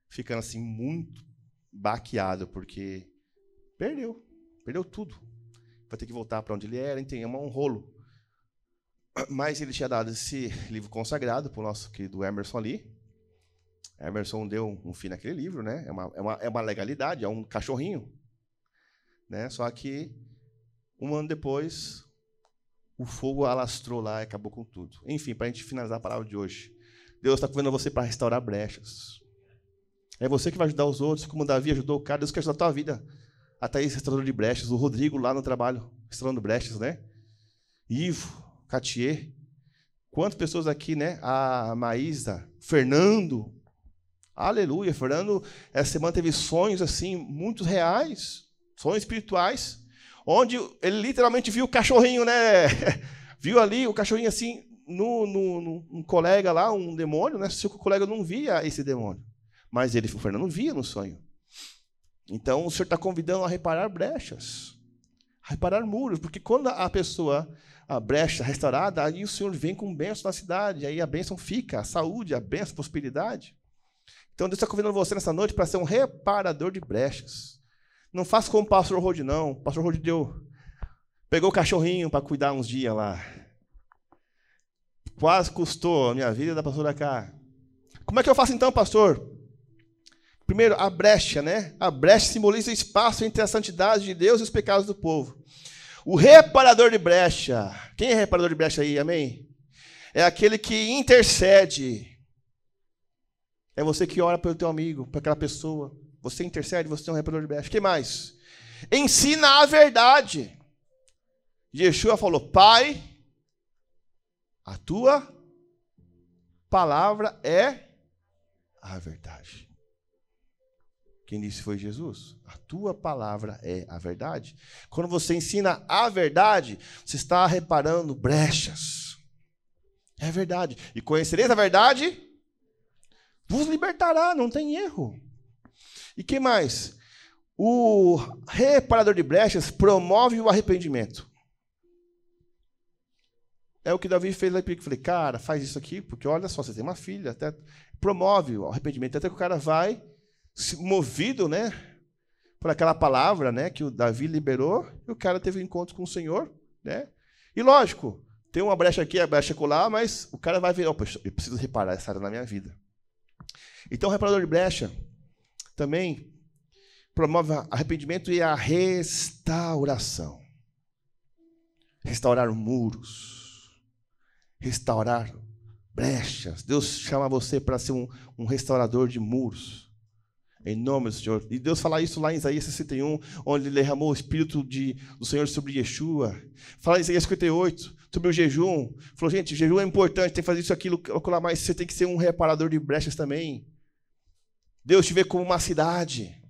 ficando assim muito baqueado, porque perdeu tudo. Vai ter que voltar para onde ele era, tem um rolo. Mas ele tinha dado esse livro consagrado para o nosso querido Emerson ali. Emerson deu um fim naquele livro, né? É uma legalidade, é um cachorrinho. Né? Só que 1 ano depois, o fogo alastrou lá e acabou com tudo. Enfim, para a gente finalizar a palavra de hoje, Deus está convidando você para restaurar brechas. É você que vai ajudar os outros, como Davi ajudou o cara. Deus quer ajudar a tua vida. A Thaís, restaurador de brechas. O Rodrigo, lá no trabalho, restaurando brechas, né? Ivo, Catier. Quantas pessoas aqui, né? A Maísa, Fernando. Aleluia. Fernando, essa semana teve sonhos, assim, muito reais. Sonhos espirituais. Onde ele literalmente viu o cachorrinho, né? Viu ali o cachorrinho, assim, num colega lá, um demônio, né? Se o colega não via esse demônio. Mas o Fernando via no sonho. Então, o Senhor está convidando a reparar brechas, a reparar muros, porque quando a brecha restaurada, aí o Senhor vem com bênção na cidade, aí a bênção fica, a saúde, a bênção, a prosperidade. Então, Deus está convidando você nessa noite para ser um reparador de brechas. Não faça como o pastor Rodi, não. O pastor Rodi pegou o cachorrinho para cuidar uns dias lá. Quase custou a minha vida da pastora cá. Como é que eu faço então, pastor? Primeiro, a brecha, né? A brecha simboliza o espaço entre a santidade de Deus e os pecados do povo. O reparador de brecha. Quem é reparador de brecha aí? Amém? É aquele que intercede É você que ora pelo teu amigo, para aquela pessoa. Você intercede, você é um reparador de brecha. O que mais? Ensina a verdade. Yeshua falou, Pai, a tua palavra é a verdade. Quem disse foi Jesus. A tua palavra é a verdade. Quando você ensina a verdade, você está reparando brechas. É verdade. E conhecereis a verdade, vos libertará, não tem erro. E que mais? O reparador de brechas promove o arrependimento. É o que Davi fez lá em Pico. Falei, cara, faz isso aqui, porque olha só, você tem uma filha. Até promove o arrependimento. Até que o cara vai, movido, né, por aquela palavra, né, que o Davi liberou, e o cara teve um encontro com o Senhor. Né? E lógico, tem uma brecha aqui, a brecha colar, mas o cara vai ver, opa, eu preciso reparar essa área na minha vida. Então, o reparador de brecha também promove arrependimento e a restauração. Restaurar muros. Restaurar brechas. Deus chama você para ser um restaurador de muros. Em nome do Senhor. E Deus fala isso lá em Isaías 61, onde ele derramou o Espírito do Senhor sobre Yeshua. Fala em Isaías 58, sobre o jejum. Falou, gente, o jejum é importante, tem que fazer isso, aquilo, mas você tem que ser um reparador de brechas também. Deus te vê como uma cidade.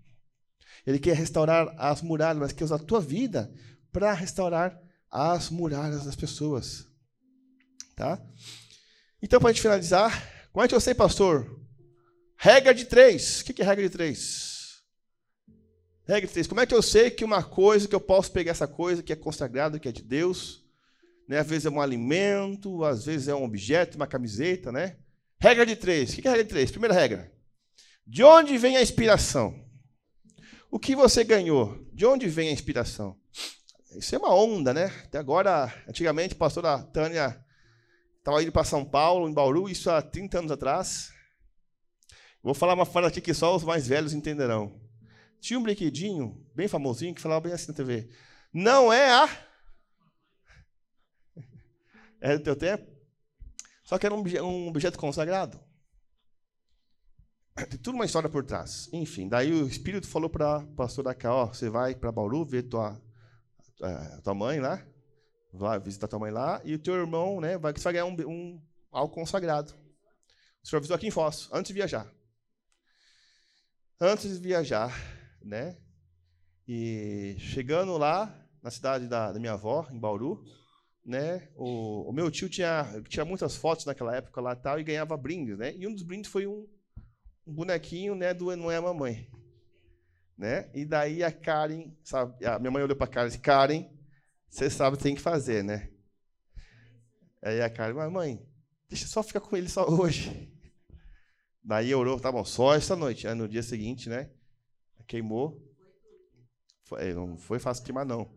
Ele quer restaurar as muralhas, mas quer usar a tua vida para restaurar as muralhas das pessoas. Tá? Então, para a gente finalizar, como é que eu sei, pastor? Regra de 3. O que é regra de 3? Regra de 3. Como é que eu sei que uma coisa, que eu posso pegar essa coisa que é consagrada, que é de Deus, né? Às vezes é um alimento, às vezes é um objeto, uma camiseta, né? Regra de 3. O que é regra de 3? Primeira regra. De onde vem a inspiração? O que você ganhou? De onde vem a inspiração? Isso é uma onda, né? Até agora, antigamente, a pastora Tânia estava indo para São Paulo, em Bauru, isso há 30 anos atrás. Vou falar uma frase aqui que só os mais velhos entenderão. Tinha um brinquedinho, bem famosinho, que falava bem assim na TV. Não é a... É do teu tempo? Só que era um objeto consagrado. Tem tudo uma história por trás. Enfim, daí o Espírito falou para a pastora cá, ó, você vai para Bauru ver tua mãe lá, vai visitar tua mãe lá, e o teu irmão, né, você vai ganhar algo consagrado. O senhor avisou aqui em Foz, antes de viajar. Antes de viajar, né? E chegando lá, na cidade da minha avó, em Bauru, né? O meu tio tinha muitas fotos naquela época lá tal, e ganhava brindes, né? E um dos brindes foi um bonequinho, né, do Não é a Mamãe. Né? E daí a Karen, sabe, a minha mãe olhou para a Karen e disse, Karen, você sabe o que tem que fazer, né? Aí a Karen, mas mãe, deixa eu só ficar com ele só hoje. Daí orou, tá bom, só essa noite. Aí no dia seguinte, né, queimou. Não foi fácil queimar, não.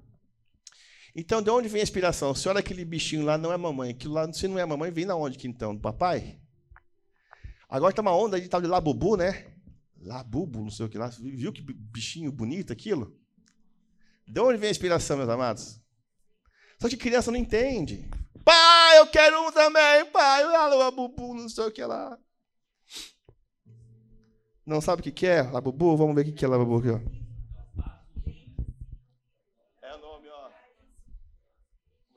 Então, de onde vem a inspiração? Se olha aquele bichinho lá, não é mamãe. Aquilo lá, se não é mamãe, vem da onde que então? Do papai? Agora está uma onda de tal de Labubu, né? Labubu, não sei o que lá. Viu que bichinho bonito aquilo? De onde vem a inspiração, meus amados? Só que criança não entende. Pai, eu quero um também, pai. Labubu, não sei o que lá. Não sabe o que é Labubu? Vamos ver o que é Labubu aqui, ó. É o nome, ó.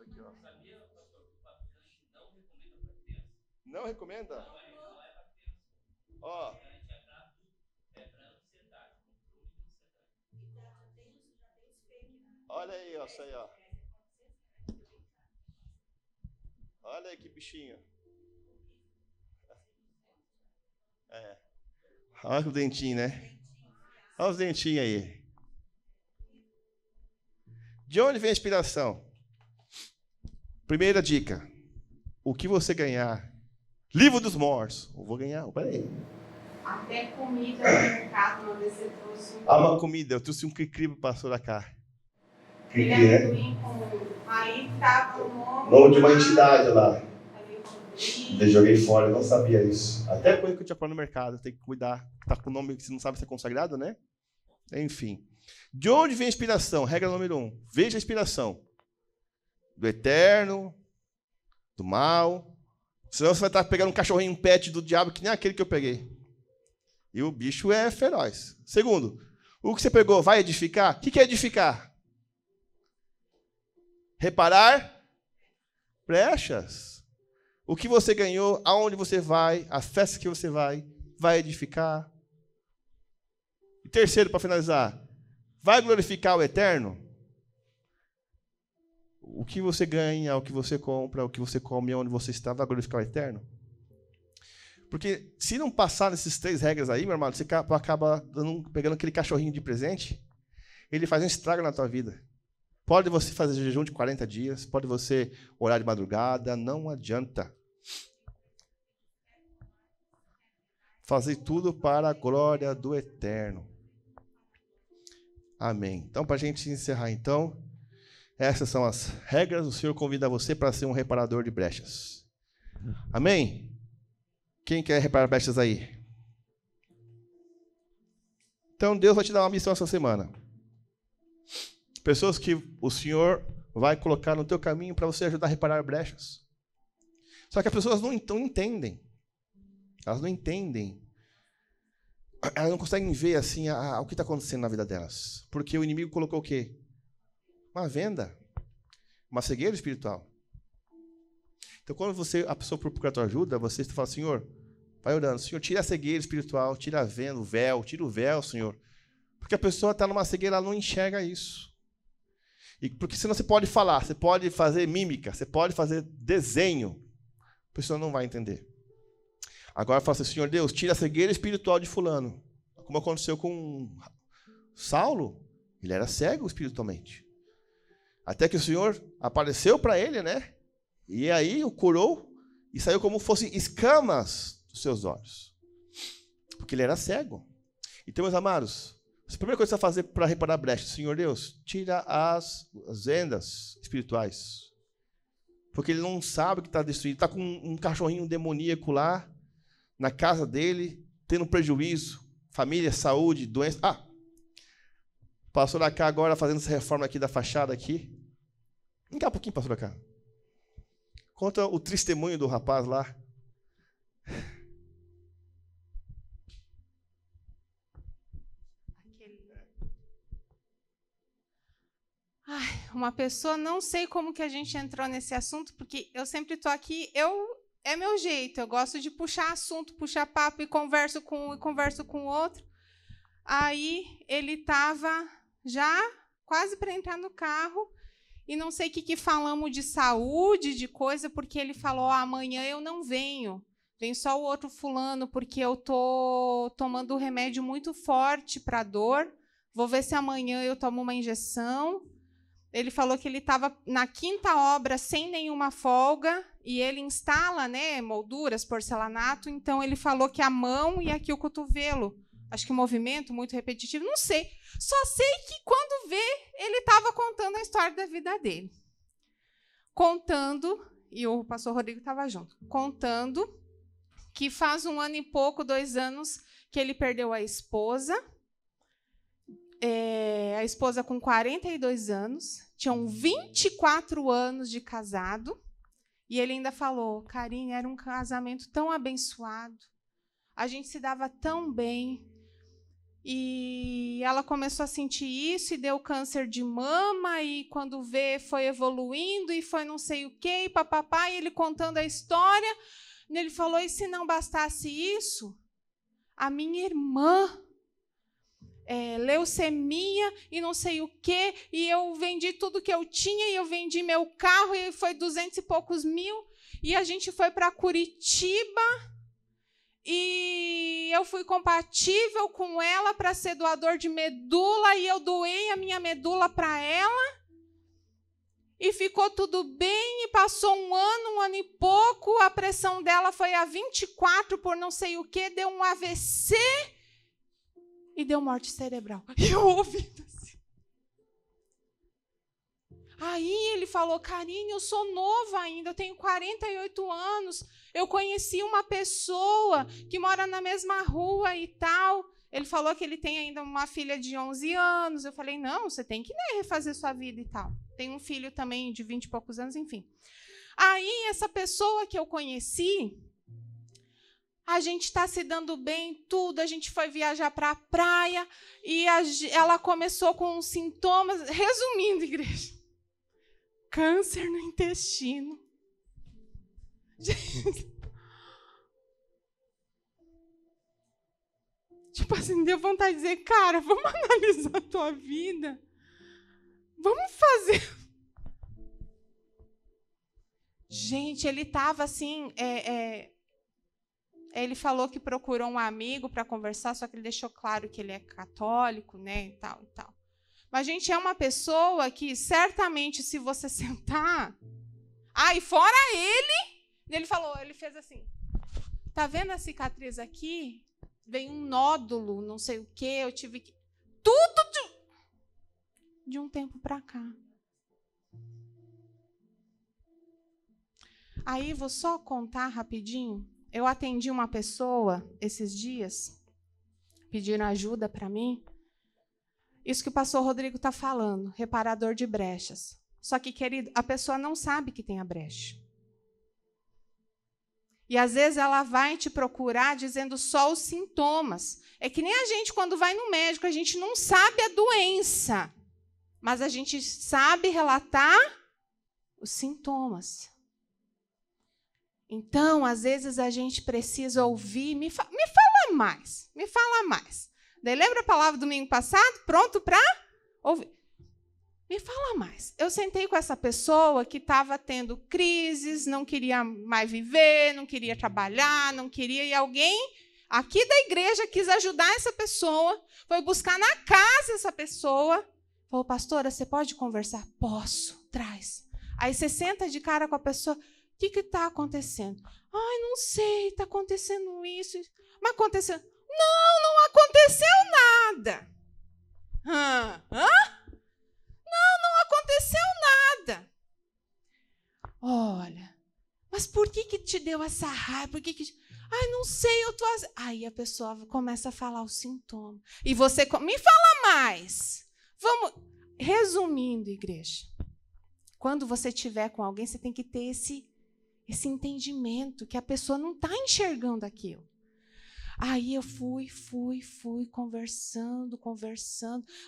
Aqui, ó. Não recomenda? Ó. Olha aí, ó, isso aí, ó. Olha aí que bichinho. É. Olha o dentinho, né? Olha os dentinhos aí. De onde vem a inspiração? Primeira dica. O que você ganhar? Livro dos Mortos. Eu vou ganhar. Peraí. Até comida no mercado, não você trouxe. Uma comida. Eu trouxe um cri-cri para o pastor cá. Ele é amendoim com... Aí tava o nome... Nome de uma entidade lá. Eu joguei fora, eu não sabia isso. Até coisa que eu tinha falado no mercado, tem que cuidar. Tá com o nome que você não sabe se é consagrado, né? Enfim. De onde vem a inspiração? Regra número 1. Veja a inspiração. Do eterno, do mal. Senão você vai estar pegando um cachorrinho, um pet do diabo, que nem aquele que eu peguei. E o bicho é feroz. Segundo, o que você pegou vai edificar? O que é edificar? Reparar brechas. O que você ganhou, aonde você vai, a festa que você vai edificar. E terceiro, para finalizar, vai glorificar o eterno? O que você ganha, o que você compra, o que você come, onde você está, vai glorificar o eterno? Porque se não passar nessas 3 regras aí, meu irmão, você acaba pegando aquele cachorrinho de presente, ele faz um estrago na tua vida. Pode você fazer jejum de 40 dias, pode você orar de madrugada, não adianta. Fazer tudo para a glória do eterno. Amém. Então, para a gente encerrar, então, essas são as regras. O Senhor convida você para ser um reparador de brechas. Amém? Quem quer reparar brechas aí? Então, Deus vai te dar uma missão essa semana. Pessoas que o Senhor vai colocar no teu caminho para você ajudar a reparar brechas. Só que as pessoas não entendem. Elas não entendem. Elas não conseguem ver assim o que está acontecendo na vida delas. Porque o inimigo colocou o quê? Uma venda. Uma cegueira espiritual. Então, quando a pessoa procura a tua ajuda, você fala, Senhor, vai orando, Senhor, tira a cegueira espiritual, tira a venda, o véu, tira o véu, Senhor. Porque a pessoa está numa cegueira, ela não enxerga isso. E porque senão você pode falar, você pode fazer mímica, você pode fazer desenho. A pessoa não vai entender. Agora fala assim, Senhor Deus, tira a cegueira espiritual de fulano. Como aconteceu com Saulo, ele era cego espiritualmente. Até que o Senhor apareceu para ele, né? E aí o curou e saiu como fossem escamas dos seus olhos. Porque ele era cego. Então, meus amados, a primeira coisa que você vai fazer para reparar brechas, Senhor Deus, tira as vendas espirituais. Porque ele não sabe que está destruído. Está com um cachorrinho demoníaco lá, na casa dele, tendo prejuízo. Família, saúde, doença. Pastor cá agora fazendo essa reforma aqui da fachada aqui. Vem cá um pouquinho, pastor cá. Conta o testemunho do rapaz lá. Uma pessoa, não sei como que a gente entrou nesse assunto, porque eu sempre estou aqui, é meu jeito, eu gosto de puxar assunto, puxar papo, e converso com um e converso com o outro. Aí ele estava já quase para entrar no carro, e não sei o que falamos de saúde, de coisa, porque ele falou, amanhã eu não venho, vem só o outro fulano, porque eu estou tomando um remédio muito forte para dor, vou ver se amanhã eu tomo uma injeção. Ele falou que ele estava na 5ª obra sem nenhuma folga, e ele instala, né, molduras, porcelanato, então ele falou que a mão e aqui o cotovelo, acho que o movimento muito repetitivo, não sei. Só sei que quando vê, ele estava contando a história da vida dele. Contando, e o pastor Rodrigo estava junto, contando que faz 1 ano e pouco, 2 anos, que ele perdeu a esposa, a esposa com 42 anos, tinham 24 anos de casado, e ele ainda falou, Karine, era um casamento tão abençoado, a gente se dava tão bem, e ela começou a sentir isso, e deu câncer de mama, e quando vê, foi evoluindo, e foi não sei o quê, e papapá, e ele contando a história, e ele falou, e se não bastasse isso, a minha irmã, leucemia e não sei o quê, e eu vendi tudo que eu tinha, e eu vendi meu carro, e foi 200 e poucos mil, e a gente foi para Curitiba, e eu fui compatível com ela para ser doador de medula, e eu doei a minha medula para ela, e ficou tudo bem, e passou 1 ano e pouco, a pressão dela foi a 24 por não sei o quê, deu um AVC, e deu morte cerebral. E eu ouvindo assim. Aí ele falou, Karine, eu sou nova ainda, eu tenho 48 anos, eu conheci uma pessoa que mora na mesma rua e tal. Ele falou que ele tem ainda uma filha de 11 anos. Eu falei, não, você tem que refazer sua vida e tal. Tem um filho também de 20 e poucos anos, enfim. Aí essa pessoa que eu conheci, A gente está se dando bem, tudo. A gente foi viajar para a praia e ela começou com sintomas. Resumindo, igreja, câncer no intestino. Tipo assim, deu vontade de dizer, cara, vamos analisar a tua vida. Vamos fazer. Gente, ele estava assim. Ele falou que procurou um amigo para conversar, só que ele deixou claro que ele é católico, né? E tal, e tal. Mas, gente, é uma pessoa que certamente, se você sentar. E fora ele falou, ele fez assim. Tá vendo a cicatriz aqui? Veio um nódulo, não sei o quê, eu tive que. Tudo de um tempo para cá. Aí, vou só contar rapidinho. Eu atendi uma pessoa esses dias, pediram ajuda para mim. Isso que o pastor Rodrigo está falando, reparador de brechas. Só que, querido, a pessoa não sabe que tem a brecha. E, às vezes, ela vai te procurar dizendo só os sintomas. É que nem a gente, quando vai no médico, a gente não sabe a doença, mas a gente sabe relatar os sintomas. Então, às vezes, a gente precisa ouvir, me fala mais. Daí, lembra a palavra do domingo passado? Pronto para ouvir. Me fala mais. Eu sentei com essa pessoa que estava tendo crises, não queria mais viver, não queria trabalhar, não queria, e alguém aqui da igreja quis ajudar essa pessoa, foi buscar na casa essa pessoa, falou, pastora, você pode conversar? Posso, traz. Aí você senta de cara com a pessoa, o que está acontecendo? Ai, não sei, está acontecendo isso. Mas aconteceu? Não aconteceu nada. Não aconteceu nada. Olha, mas por que te deu essa raiva? Ai, não sei, eu tô... Aí a pessoa começa a falar os sintomas. E você... Me fala mais. Vamos... Resumindo, igreja. Quando você estiver com alguém, você tem que ter esse entendimento que a pessoa não está enxergando aquilo. Aí eu fui conversando.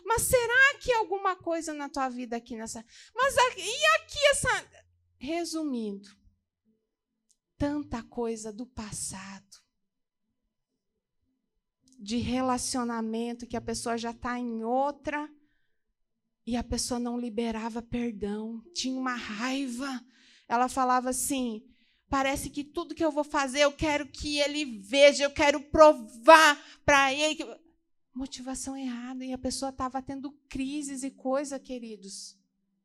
Mas será que alguma coisa na tua vida aqui nessa... Mas e aqui essa... Resumindo, tanta coisa do passado, de relacionamento que a pessoa já está em outra e a pessoa não liberava perdão, tinha uma raiva. Ela falava assim... Parece que tudo que eu vou fazer, eu quero que ele veja, eu quero provar para ele. Motivação errada. E a pessoa estava tendo crises e coisa, queridos,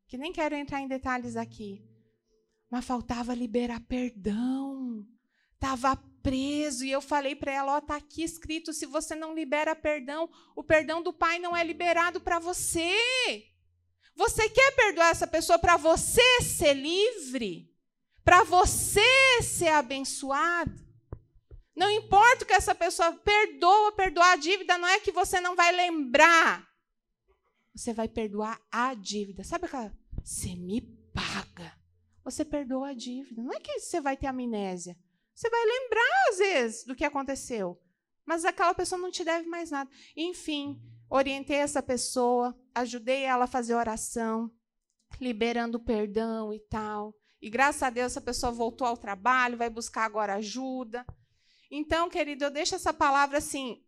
que nem quero entrar em detalhes aqui. Mas faltava liberar perdão. Estava preso. E eu falei para ela, está aqui escrito, se você não libera perdão, o perdão do Pai não é liberado para você. Você quer perdoar essa pessoa para você ser livre? Para você ser abençoado. Não importa o que essa pessoa perdoar a dívida, não é que você não vai lembrar. Você vai perdoar a dívida. Sabe aquela? Você me paga. Você perdoa a dívida. Não é que você vai ter amnésia. Você vai lembrar, às vezes, do que aconteceu. Mas aquela pessoa não te deve mais nada. Enfim, orientei essa pessoa, ajudei ela a fazer oração, liberando perdão e tal. E, graças a Deus, essa pessoa voltou ao trabalho, vai buscar agora ajuda. Então, querido, eu deixo essa palavra assim,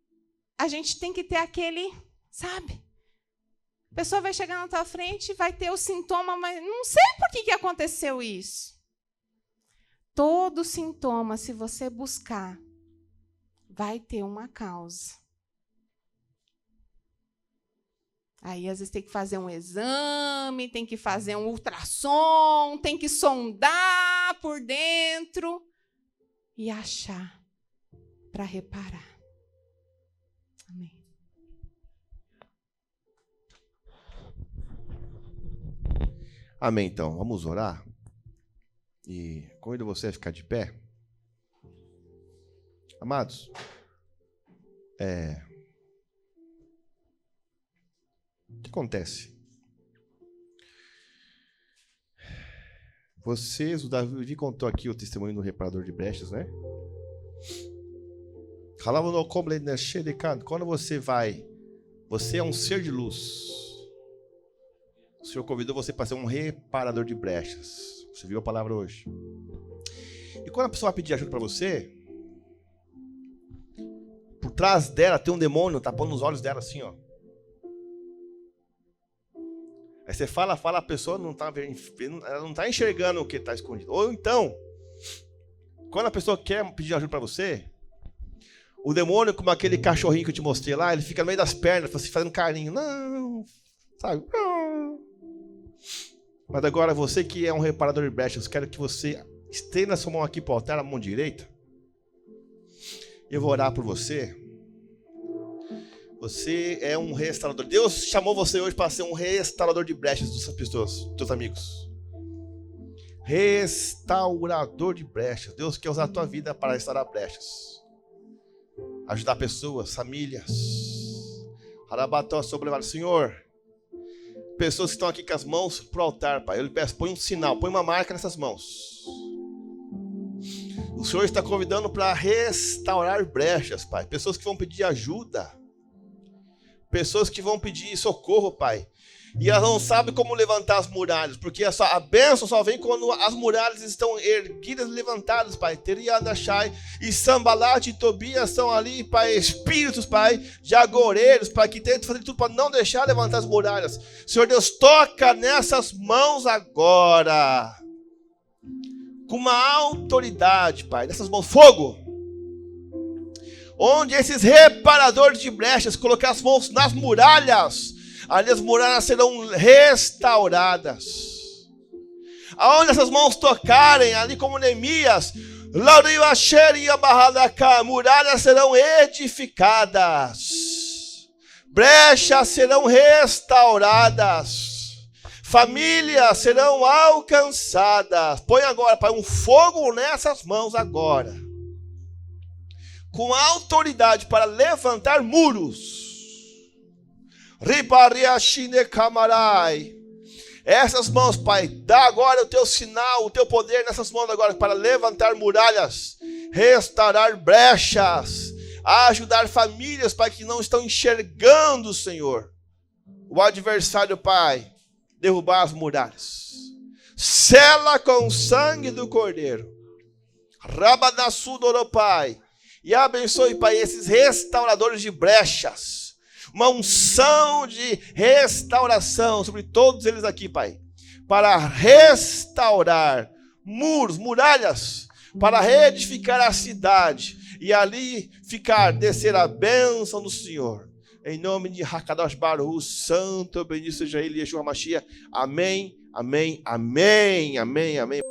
a gente tem que ter aquele, sabe? A pessoa vai chegar na tua frente, vai ter o sintoma, mas não sei por que aconteceu isso. Todo sintoma, se você buscar, vai ter uma causa. Aí, às vezes, tem que fazer um exame, tem que fazer um ultrassom, tem que sondar por dentro e achar para reparar. Amém. Amém, então. Vamos orar? E convido você a ficar de pé. Amados, o que acontece? O Davi contou aqui o testemunho do reparador de brechas, né? Quando você vai, você é um ser de luz. O Senhor convidou você para ser um reparador de brechas. Você viu a palavra hoje? E quando a pessoa vai pedir ajuda para você, por trás dela tem um demônio tapando os olhos dela assim, ó. Aí você fala, a pessoa não está ela não tá enxergando o que está escondido. Ou então, quando a pessoa quer pedir ajuda para você, o demônio, como aquele cachorrinho que eu te mostrei lá, ele fica no meio das pernas, você fazendo carinho. Não, sabe? Não. Mas agora, você que é um reparador de brechas, quero que você estenda a sua mão aqui para o altar, a mão direita. Eu vou orar por você. Você é um restaurador. Deus chamou você hoje para ser um restaurador de brechas das pessoas, dos seus amigos. Restaurador de brechas. Deus quer usar a tua vida para restaurar brechas. Ajudar pessoas, famílias. Arabató sobre Senhor. Pessoas que estão aqui com as mãos para o altar, Pai. Eu lhe peço, põe um sinal, põe uma marca nessas mãos. O Senhor está convidando para restaurar brechas, Pai. Pessoas que vão pedir ajuda. Pessoas que vão pedir socorro, Pai. E elas não sabem como levantar as muralhas, porque a bênção só vem quando as muralhas estão erguidas e levantadas, Pai. Teriadachai e Sambalat e Tobias são ali, Pai, espíritos, Pai, de agoreiros, Pai, que tentam fazer tudo para não deixar levantar as muralhas. Senhor Deus, toca nessas mãos agora, com uma autoridade, Pai, nessas mãos, fogo. Onde esses reparadores de brechas colocar as mãos nas muralhas, ali as muralhas serão restauradas. Aonde essas mãos tocarem, ali como Neemias, muralhas serão edificadas, brechas serão restauradas, famílias serão alcançadas. Põe agora, Pai, um fogo nessas mãos agora, com autoridade para levantar muros. Essas mãos, Pai, dá agora o teu sinal, o teu poder nessas mãos agora para levantar muralhas, restaurar brechas, ajudar famílias, Pai, que não estão enxergando, Senhor, o adversário, Pai, derrubar as muralhas. Sela com o sangue do Cordeiro. Rabadassudoro, Pai. E abençoe, Pai, esses restauradores de brechas. Uma unção de restauração sobre todos eles aqui, Pai. Para restaurar muros, muralhas. Para reedificar a cidade. E ali descer a bênção do Senhor. Em nome de Hakadosh Baruch, santo, bendito seja ele, Yeshua Mashiach. Amém, amém, amém, amém, amém.